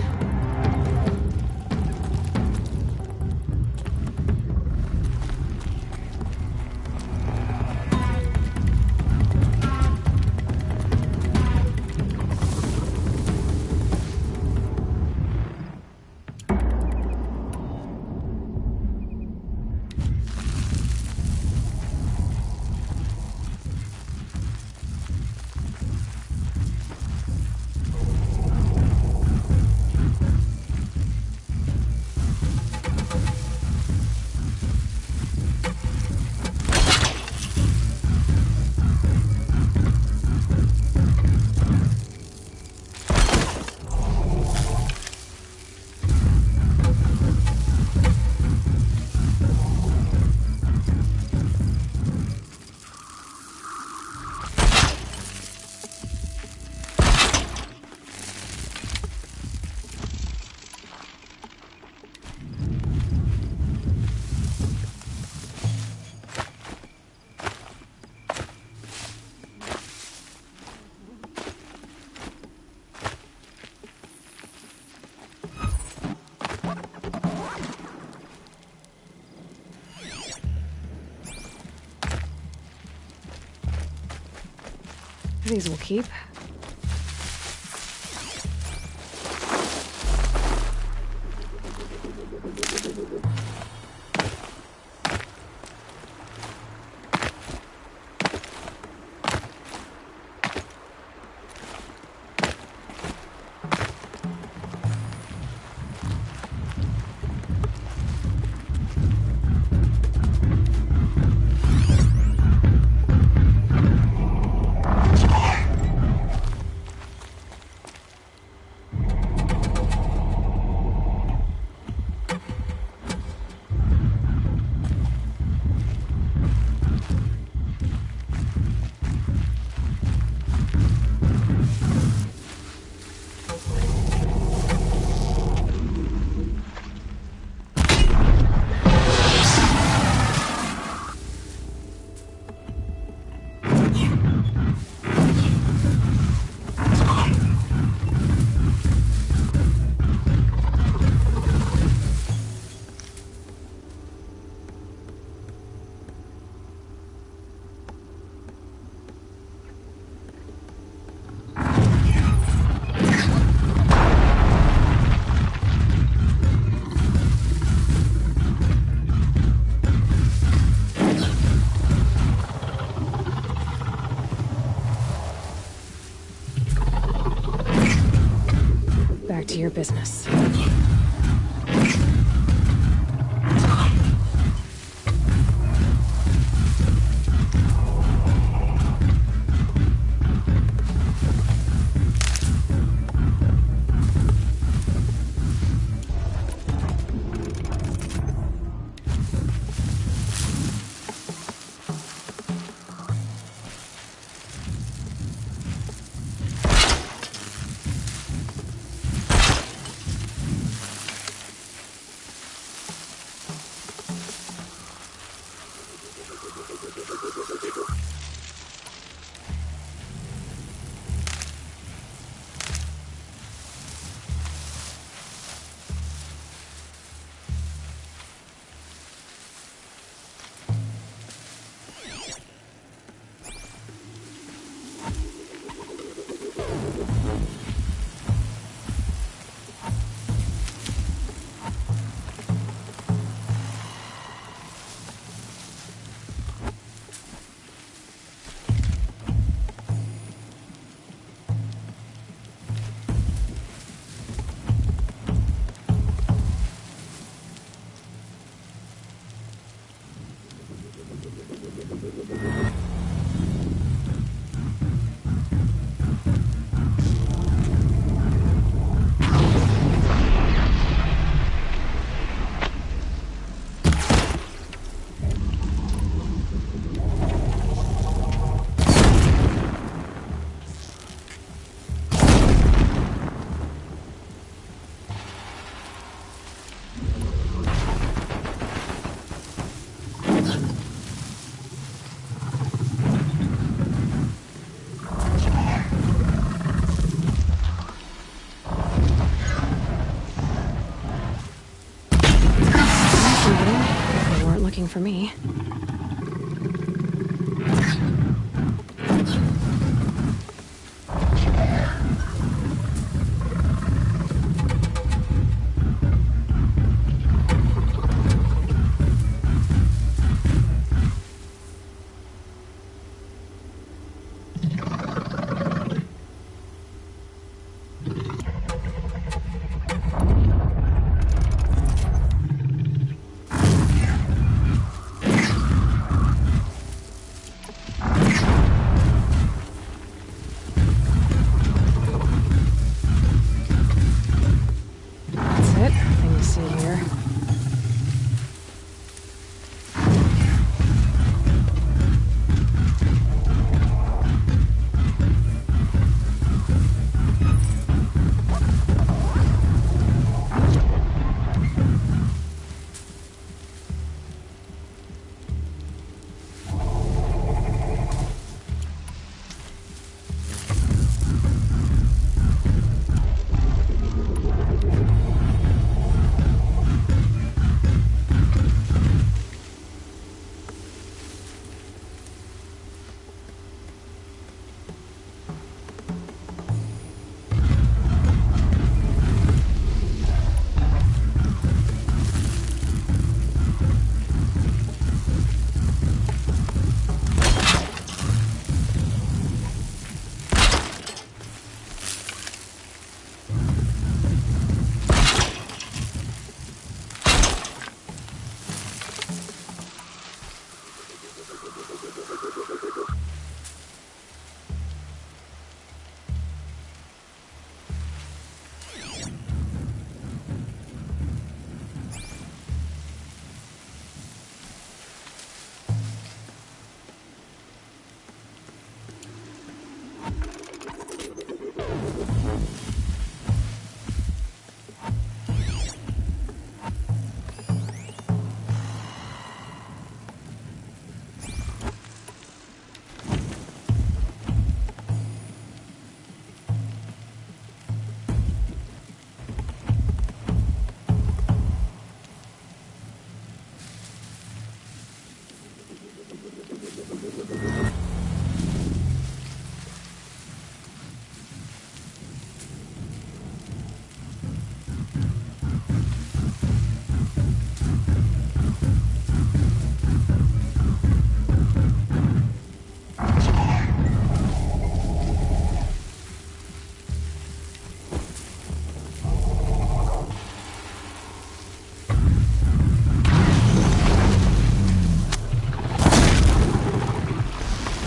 These will keep. To your business. for me.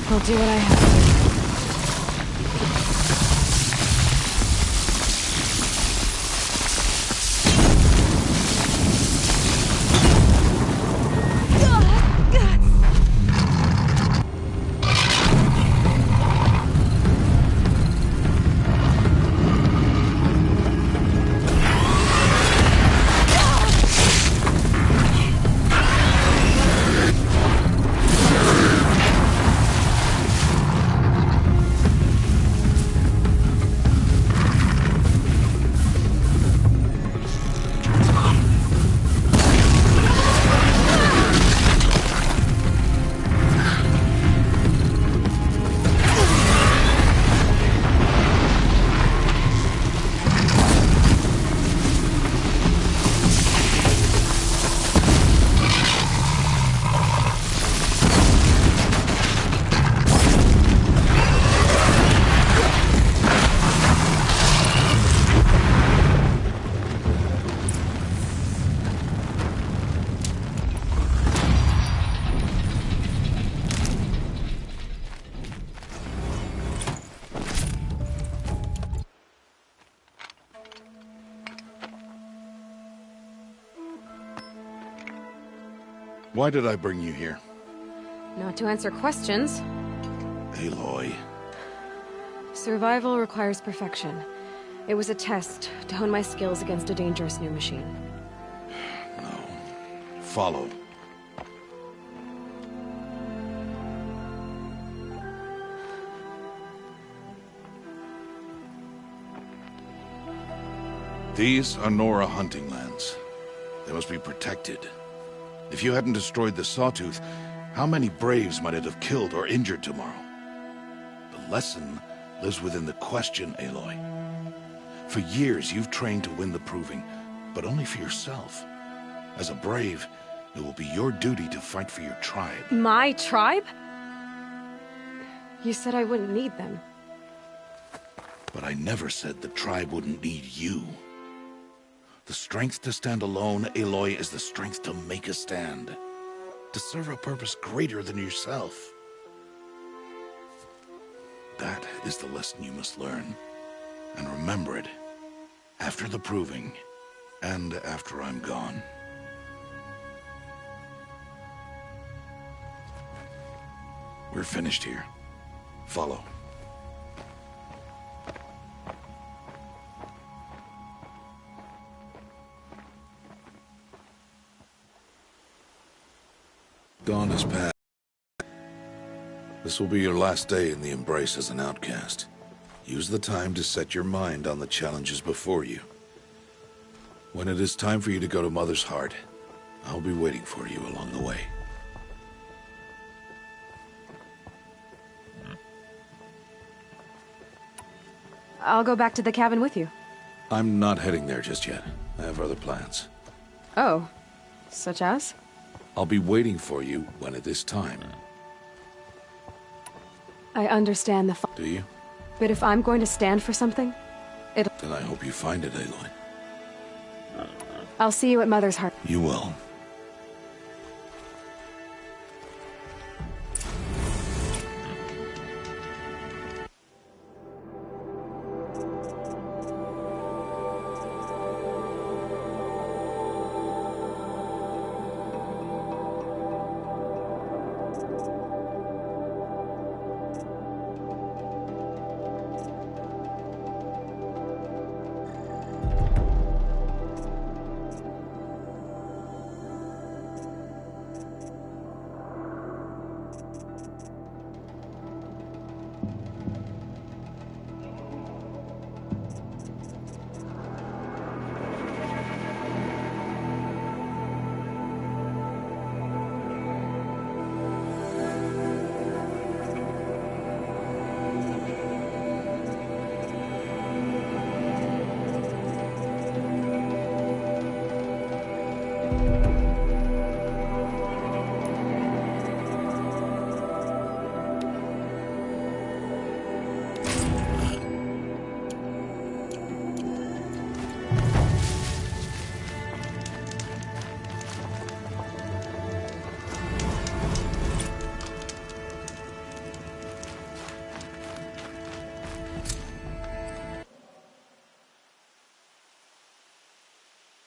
I'll do what I have to. Why did I bring you here? Not to answer questions. Aloy. Survival requires perfection. It was a test to hone my skills against a dangerous new machine. No. Follow. These are Nora hunting lands. They must be protected. If you hadn't destroyed the Sawtooth, how many Braves might it have killed or injured tomorrow? The lesson lives within the question, Aloy. For years, you've trained to win the Proving, but only for yourself. As a Brave, it will be your duty to fight for your tribe. My tribe? You said I wouldn't need them. But I never said the tribe wouldn't need you. The strength to stand alone, Aloy, is the strength to make a stand. To serve a purpose greater than yourself. That is the lesson you must learn. And remember it. After the Proving, and after I'm gone. We're finished here. Follow. Dawn has passed. This will be your last day in the Embrace as an outcast. Use the time to set your mind on the challenges before you. When it is time for you to go to Mother's Heart, I'll be waiting for you along the way. I'll go back to the cabin with you. I'm not heading there just yet. I have other plans. Oh, such as? I'll be waiting for you when it is time. I understand the Do you? But if I'm going to stand for something, Then I hope you find it, Aloy. I'll see you at Mother's Heart. You will.